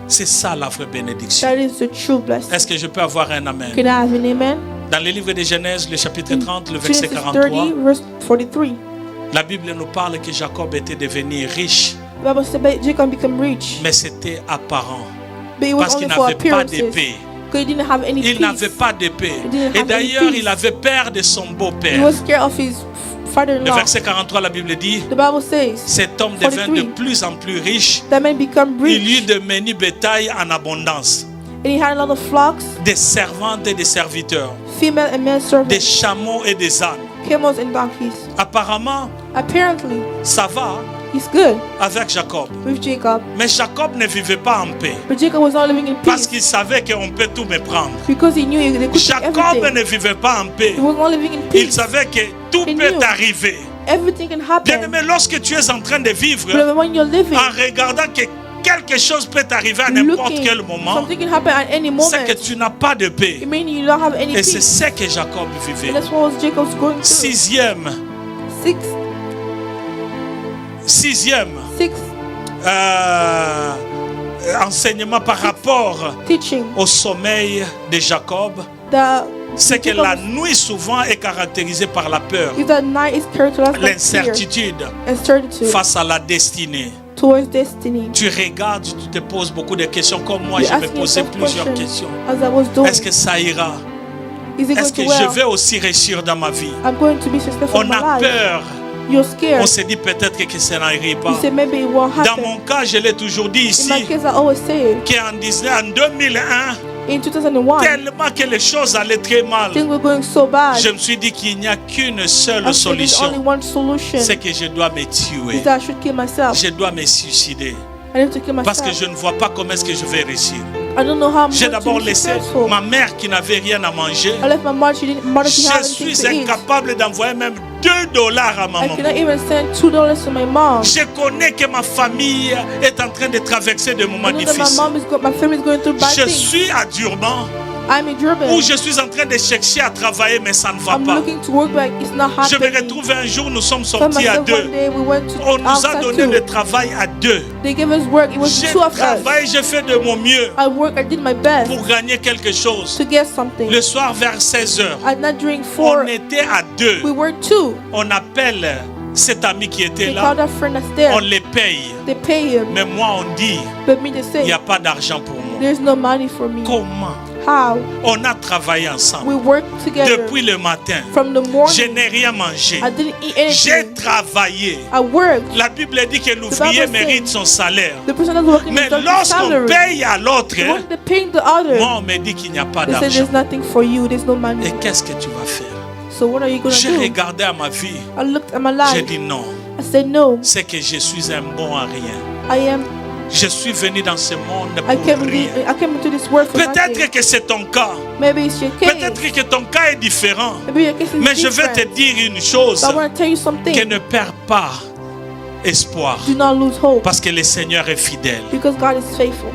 C'est ça la vraie bénédiction. That is the true blessing. Est-ce que je peux avoir un amen? Can I have an amen? Dans le livre de Genèse, le chapitre 30, le verset Genesis 43, 30, verse 43. la Bible nous parle que Jacob était devenu riche, The Bible said that Jacob became rich, mais c'était apparent, but it was parce qu'il only for n'avait pas appearances. d'épée. Because he didn't have any Il n'avait peace. pas d'épée. He didn't Et have any d'ailleurs, peace. il avait peur de son He beau-père. was scared of his Le father-in-law. verset 43, la Bible dit, The Bible says cet homme devint de 43. plus en plus riche. that man become Il eut rich, de menus bétail en abondance, and he had a lot of flocks, des servantes et des serviteurs, female and male des servants, chameaux et des ânes. camels and donkeys. Apparemment, Apparently, ça va he's good avec Jacob. with Jacob, Mais Jacob ne vivait pas en paix, but Jacob was not living in parce peace qu'il savait qu'on peut tout me prendre. because he knew they could take Jacob everything. ne vivait pas en paix. He was not living in Il peace. savait que tout He peut knew. arriver. Everything can Bien happen. aimé, lorsque tu es en train de vivre, But when you're living, en regardant que quelque chose peut arriver à n'importe looking, quel moment, something can happen at any c'est que moment. tu n'as pas de paix. It means you don't have any Et c'est peace. ce que Jacob vivait. And that's what was Jacob's going through. Sixième Sixth enseignement par rapport teaching au sommeil de Jacob, that c'est que la nuit souvent est caractérisée par la peur, is that night is characterized by fear l'incertitude and certitude face à la destinée. towards destiny. Tu regardes, tu te poses beaucoup de questions, comme moi You je me ask posais yourself plusieurs questions questions. as I was doing. Est-ce que ça ira? Is it Est-ce going que to je well? vais aussi réussir dans ma vie? I'm going to be successful in On my a life. peur. You're scared. On se dit peut-être que ça n'arrive pas. You say maybe it won't Dans happen. mon cas, je l'ai toujours dit In ici, my case, I always say it. qu'en 2001, In 2001, tellement que les choses allaient très mal, things were going so bad. je me suis dit qu'il n'y a qu'une seule I said there's only solution. one solution. C'est que je dois me tuer. Is that I should kill myself. Je dois me suicider. I need to kill Parce que myself. je ne vois pas comment est-ce que je vais réussir. I don't know how I'm J'ai going to d'abord be laissé successful. ma mère qui n'avait rien à manger. I left my mother. She didn't have Je anything suis to eat. incapable d'envoyer même $2 à ma I maman. cannot even send $2 to my mom. Je connais que ma famille est en train de traverser des moments I know that difficiles. my family is going through bad Je things. suis à Durban. I'm in Durban. où je suis en train de chercher à travailler, mais ça ne va I'm pas. looking to work, but it's not Je me happening. retrouve un jour, nous sommes Found sortis à myself deux. one day, we went to On nous a outside donné too. le travail à deux. They gave us work. It was J'ai two of us. travaillé, j'ai fait de mon mieux I worked. I did my best pour gagner quelque chose. to get something. Le soir vers 16h, And not during on 4. était à deux. We were 2. On appelle cet ami qui était They là, called a friend that's there. on les paye. They pay him. Mais moi, on dit, But me, they il n'y say, a pas d'argent pour moi. there's no money for me. Comment? How? On a travaillé We ensemble worked together depuis le matin. from the Je morning. n'ai rien mangé. I didn't eat J'ai anything. travaillé. I worked. La Bible dit que l'ouvrier Bible mérite says- son salaire. The person that's working Mais deserves the lorsqu'on salary. paye à l'autre, When they're paying the other, moi on me dit qu'il n'y a pas they say d'argent. there's nothing for you. There's no money. Et qu'est-ce que tu vas faire? So what are you gonna J'ai do? regardé à ma vie. I looked at my J'ai life. dit non. I said no. C'est que je suis un bon à rien. I am. Je suis venu dans ce monde I pour came. rien. I came into this world for nothing. Peut-être que c'est ton cas. Maybe it's your case. Peut-être que ton cas est différent. Maybe your case is Mais je vais te different. dire une chose. But I want to tell you Que something. ne perds pas espoir. Do not lose hope, Parce que le Seigneur est fidèle. because God is faithful.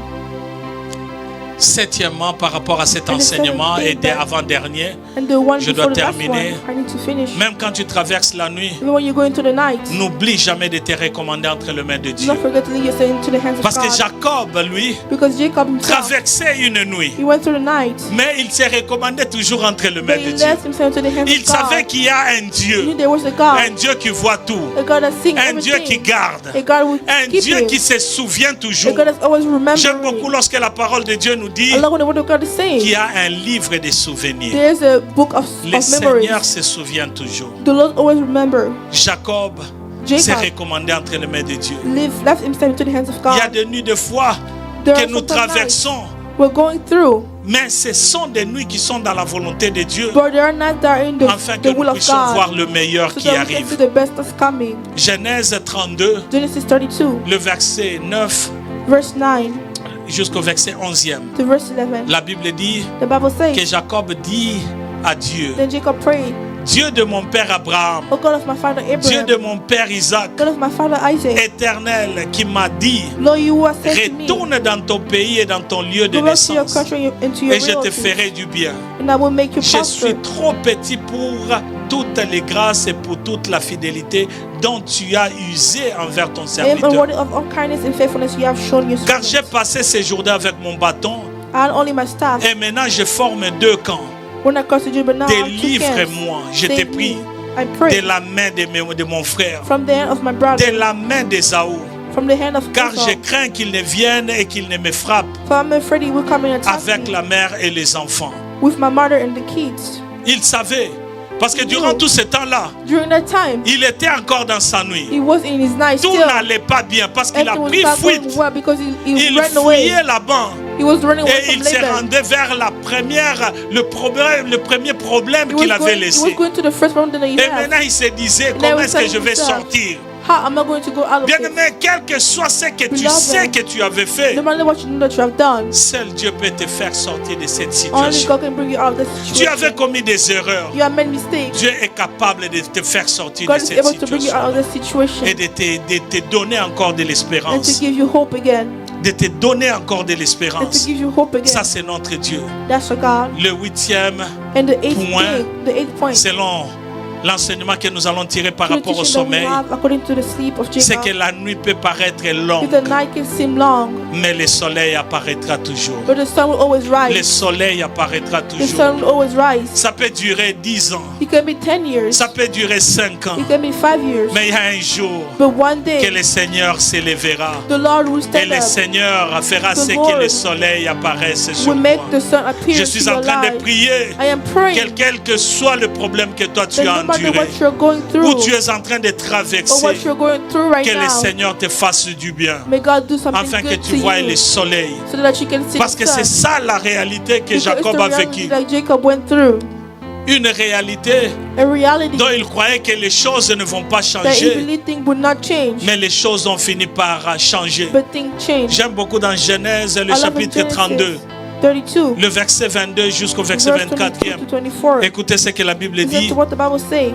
Septièmement, par rapport à cet And the enseignement seventh et thing that- avant-dernier, And the one Je before dois the last terminer. one, I need to finish. même quand tu traverses la nuit, Even when you go into the night, n'oublie jamais de te recommander entre les mains de do Dieu. not forget to leave yourself into the hands of Parce que God. Jacob, lui, Because Jacob himself, traversait une nuit, he went through the night, mais il se recommandait toujours entre les mains but de he Dieu. left himself into the hands Il of savait God. qu'il y a un He Dieu, knew there was a un God, Dieu qui voit tout, a God that sees un Dieu qui everything, garde, a God who un keeps Dieu him, qui se souvient a toujours. God that's always J'aime beaucoup remembering. lorsque la parole de Dieu nous dit I love when the word of God is saying, qu'il y a un livre de souvenirs. there's a book of Le memories. Seigneur se souvient toujours. The Lord always remember. Jacob s'est Jacob recommandé entre les mains de Dieu. left himself into the hands of Il y a God. des nuits de foi There que are nous sometimes nights traversons, we're going through, mais ce sont des nuits qui sont dans la volonté de Dieu, but there are nights that are in afin que the will nous of puissions voir God, le meilleur so qui that we can see arrive. the best that's coming. Genèse 32, Genesis 32, le verset 9 verse 9 jusqu'au verset 11e. to verse 11. La Bible dit The Bible que says, Jacob dit à Dieu, then Jacob prayed, Dieu de mon père Abraham, O God of my father Dieu Abraham, de mon père Isaac, God of my father Isaac, éternel, qui m'a dit, Lord, you have said to me, retourne dans ton pays et dans ton lieu de go back to your naissance, country and to your et je te relatives, ferai du bien. and I will make you Je suis prosper. trop petit pour toutes les grâces et pour toute la fidélité dont tu as usé envers ton I am serviteur. unworthy of all kindness and faithfulness you have shown your Car j'ai servant. passé ces journées avec mon bâton I had only my staff. et maintenant je forme deux camps. When I crossed the Jordan, now I have two camps. Délivre-moi, je t'ai Save pris me. I de pray la main de mon frère, from the hand of my brother, de la main d'Ésaü, from the hand of car Esau. je crains qu'il ne vienne et qu'il ne me frappe For I'm afraid he will come and attack avec me la mère et les enfants. with my mother and the kids. Il savait, parce que durant tout ce temps-là, During that time, il était encore dans sa nuit. he was in his night Tout still. n'allait pas bien parce qu'il a Everything was pris not fuite. going well because he Il ran away. fuyait là-bas He was running away et from il se Laban. rendait vers le premier problème He qu'il was, avait going, he was laissé. going to the first problem that he Et had. maintenant il se disait, And comment I est-ce que was je vais telling himself, sortir? How am I going to go out of Bien this? aimé, quel que soit ce que tu Beloved, sais que tu avais fait, No matter what you know that you have done, seul Dieu peut te faire sortir de cette only situation. God can bring you out of this Tu avais situation. commis des erreurs. You have made mistakes. Dieu est capable de te faire sortir God de is cette able to bring you out of situation this situation et de te donner encore de and to l'espérance. give you hope again. De te donner encore de And to l'espérance. give you hope again. Ça, c'est notre Dieu. That's our God. Le 8e, And the eighth Point. thing, the eighth point, selon l'enseignement que nous allons tirer par the rapport au teaching that we sommeil, have according to the sleep of c'est que Jacob, la nuit peut paraître longue, if the night can seem long, mais le soleil apparaîtra toujours. but the sun will always Le rise. soleil apparaîtra The toujours. sun will always rise. Ça peut durer 10 ans, It can be 10 years. ça peut durer 5 ans, It can be 5 years. mais il y a un jour But one que day, le Seigneur s'élèvera the Lord will et stand le up, Seigneur fera The ce que Lord le soleil apparaisse sur will moi. make the sun appear Je to suis your en train de life. prier, I am praying quel que soit le problème que toi tu that as no matter enduré, what you're going ou through tu es en train de or traverser, what you're going through right que le now, Seigneur te fasse du bien, may God do something afin que good tu to vois you le soleil. so that you can see Parce the que c'est sun. ça la réalité que Because Jacob it's a the reality vécue. that Jacob went through. Une réalité A reality dont il croyait que les choses ne vont pas that he changer, believed things would not change, mais les choses ont fini par changer. but things changed. J'aime beaucoup dans Genèse, le I love in chapitre 32, Genesis 32, le verset 22 jusqu'au verset verse 24e. 22 to 24. Écoutez ce que la Bible Listen dit. to what the Bible says.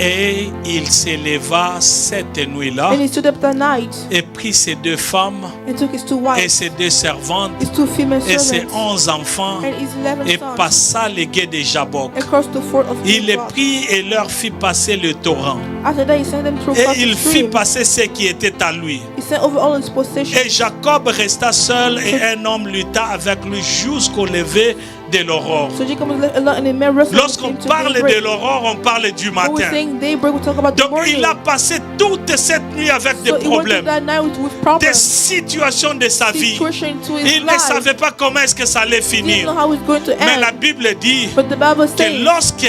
Et il s'éleva cette nuit-là And he stood up that night et prit ses 2 femmes and took his 2 et wives, ses 2 servantes his 2 female et ses servants, 11 enfants and his 11 et sons, passa les gués de Jabbok. and crossed the ford of Il les Jabbok. prit et leur fit passer le torrent. After that, he sent them through Et across il the fit stream. passer ce qui était à lui. He sent over all his possessions. Et Jacob resta seul et un homme lutta avec lui jusqu'au lever de l'aurore. So Jacob was left alone, and the man wrestled with Lorsqu'on him till parle daybreak. de l'aurore, on parle du When we're matin. saying daybreak, we talk about the Donc morning. il a passé toute cette nuit avec des So he went problèmes, through that night with des problems, situations de sa vie. situation to his Il ne life. savait pas comment est-ce que ça allait He didn't finir. know how it's going to Mais la end. Bible dit But the Bible que says lorsque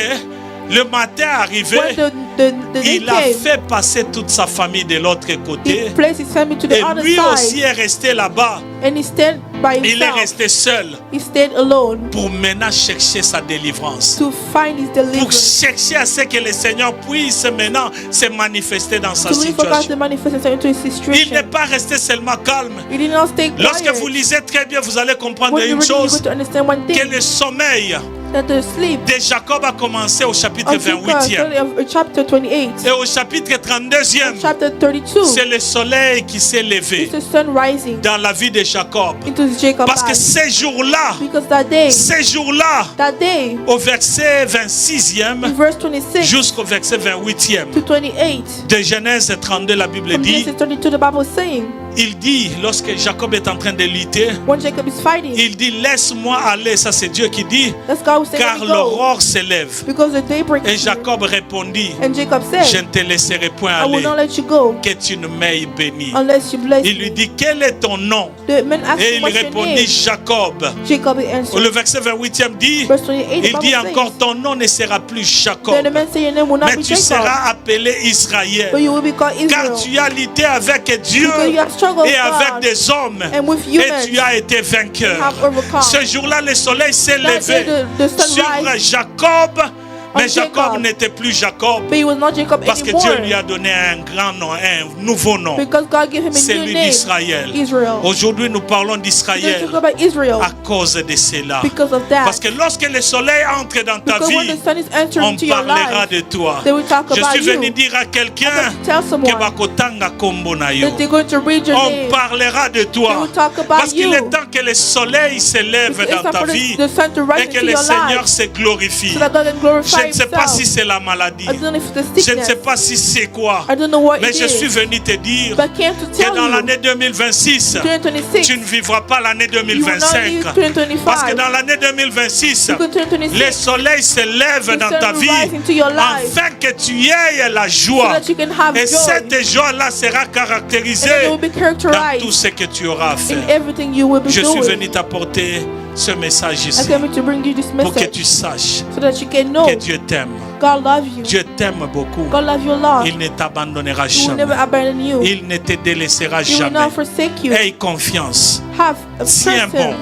le matin arrivait, when the day il a came, fait passer toute sa famille de l'autre côté. he placed his family to the Et other lui aussi side, est resté là-bas. and he stayed by Il est himself. resté seul He stayed alone pour maintenant chercher sa délivrance. to find his Pour deliverance. chercher à ce que le Seigneur puisse maintenant se manifester dans sa To wait for God situation. to manifest himself into his Il n'est situation. pas resté seulement calme. He did not stay Lorsque quiet. vous lisez très bien, vous allez comprendre When you une read, you're chose, going to understand one que thing, le sommeil that the sleep de Jacob a commencé au chapitre of Jacob, 28e. chapter 28, Et au chapitre 32e, chapter 32, c'est le soleil qui s'est levé it's the sun rising dans la vie de Jacob. into Jacob's Parce que life. ces jours-là, Because that day, au verset in 26e verse 26 jusqu'au verset 28e to 28, de Genèse 32, la Bible from dit, Genesis 32, the Bible is saying, il dit, lorsque Jacob est en train de lutter, when Jacob is fighting, il dit, laisse-moi aller, ça c'est Dieu qui dit, that's God who said, car let me go, l'aurore s'élève. because the daybreak Et is here. Jacob répondit, And Jacob je said, ne te laisserai point I will aller, not let you go que tu ne m'aies béni. unless you bless Il lui me. dit, quel est ton nom? The man asked Et him, il what's your répondit, name? Jacob. Jacob answered. Le verset 28e dit, Verse 28, the il dit Bible encore, says, ton nom ne sera plus Jacob, then the man said, your name will not mais be tu Jacob, seras appelé Israël. but you will be called Car Israel. tu as lutté avec Dieu Because you have struggled et with avec God des hommes, and with et humans, tu as été you vainqueur. have overcome. Ce jour-là, le soleil s'est That day, levé the sun sur rise Jacob, mais on Jacob Jacob. n'était plus Jacob, But he was not Jacob parce que anymore. Dieu lui a donné un grand nom, un nouveau nom. Because God gave him a C'est new lui name, d'Israël. Israel. Aujourd'hui, nous parlons Let's d'Israël talk about Israel à cause de cela. because of that. Parce que lorsque le soleil entre dans ta Because when vie, the sun is entering on into your parlera life, de toi. they will talk Je about suis venu you. dire à quelqu'un I'm going to tell que someone bakotanga kombo na yo. that they're going to read your On name. parlera de They toi. will talk about Parce qu'il you. est temps que le soleil se lève It's dans time ta for vie the sun to rise et que into le your Seigneur life se glorifie. so that God can Je glorify ne sais pas himself. si c'est la maladie. I don't know if it's the Je ne sickness. sais pas si c'est quoi. I don't know what Mais it je suis is. venu te dire But I came to que tell dans you, l'année 2026, 2026, tu ne vivras pas l'année you will not 2025. live 2025. Parce que dans l'année 2026, Because le 2026, soleil se lève the dans sun ta will vie rise into your life afin que tu aies la so joie. that you can have Et joy. cette joie-là sera And then caractérisée it will be dans tout characterized ce que tu auras à in faire. everything you will be Je suis doing. venu t'apporter ce message I ici came to bring you this pour que message tu saches so that you can know que Dieu t'aime. God loves you. Dieu t'aime beaucoup. God loves you a lot. Il ne t'abandonnera He will jamais. never abandon you. Il ne te délaissera He will jamais. not forsake you. Aie confiance. Have a Tiens trust bon. him.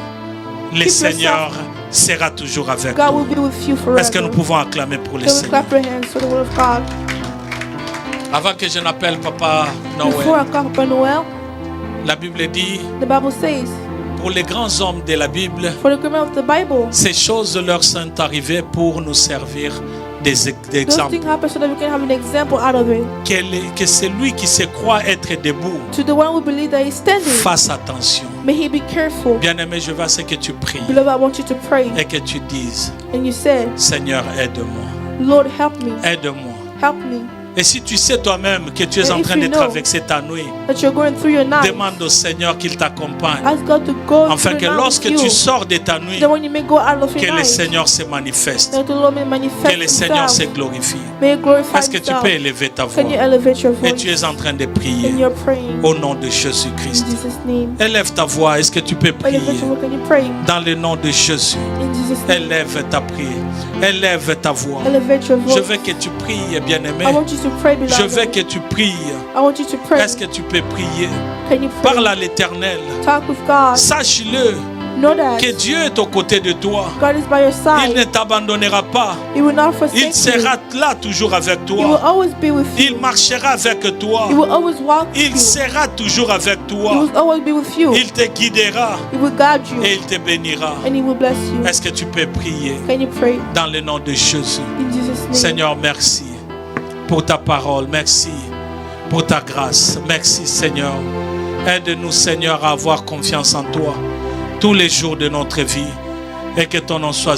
Le Keep Seigneur sera toujours avec God toi. will be with you forever. Est-ce que nous pouvons acclamer pour le Can we Seigneur? clap your hands for the word of God? Avant que je n'appelle Papa Before Noël, I call Papa Noel, la Bible dit, the Bible says, pour les grands hommes de la Bible, for the grammar of the Bible, ces choses leur sont arrivées pour nous servir those d'exemple. things happen so that we can have an example out of it. Que celui qui se croit être debout To the one who believes that he's standing, fasse attention. may he be careful. Bien-aimé, je veux à ce que tu pries Beloved, I want you to pray. et que tu dises, And you said, Seigneur, aide-moi, Lord, help me. aide-moi. Help me. Et si tu sais toi-même que tu es And en if train you de know traverser ta nuit, That you're going through your night, demande au Seigneur qu'il t'accompagne. ask God to go Afin through que your night lorsque with tu you. sors de ta nuit, Then when you may go out of que your le night, Seigneur se manifeste, that the Lord may manifest que le Seigneur se himself. glorifie. May he glorify Est-ce que tu himself. peux élever ta voix? Can you elevate your Et voice? tu es en train de prier And you're praying au nom de in Jésus-Christ. Jesus' name. Élève ta voix. Est-ce que tu peux prier Elevate your voice. Can you pray dans le nom de Jésus? in Jesus' name? Élève ta prière. Élève ta voix. Elevate your Je voice. veux que tu pries, bien-aimé. I want you to pray, Je veux beloved. que tu pries. I want you to pray. Est-ce que tu peux prier? Can you pray? Parle à l'Éternel. Talk with God. Sache-le Know that que Dieu est aux côtés de toi. God is by your Il ne side. t'abandonnera pas. He will not Il forsake you. sera là toujours avec He will toi. always be with you. Il marchera avec toi. He will always walk with Il you. sera toujours avec He toi. will always be with you. Il te guidera He will guide you. et il te bénira. And he will bless you. Est-ce que tu peux prier Can you pray dans le nom de Jésus? in Jesus' name? Seigneur, merci. pour ta parole. Merci pour ta grâce. Merci Seigneur. Aide-nous Seigneur à avoir confiance en toi tous les jours de notre vie et que ton nom soit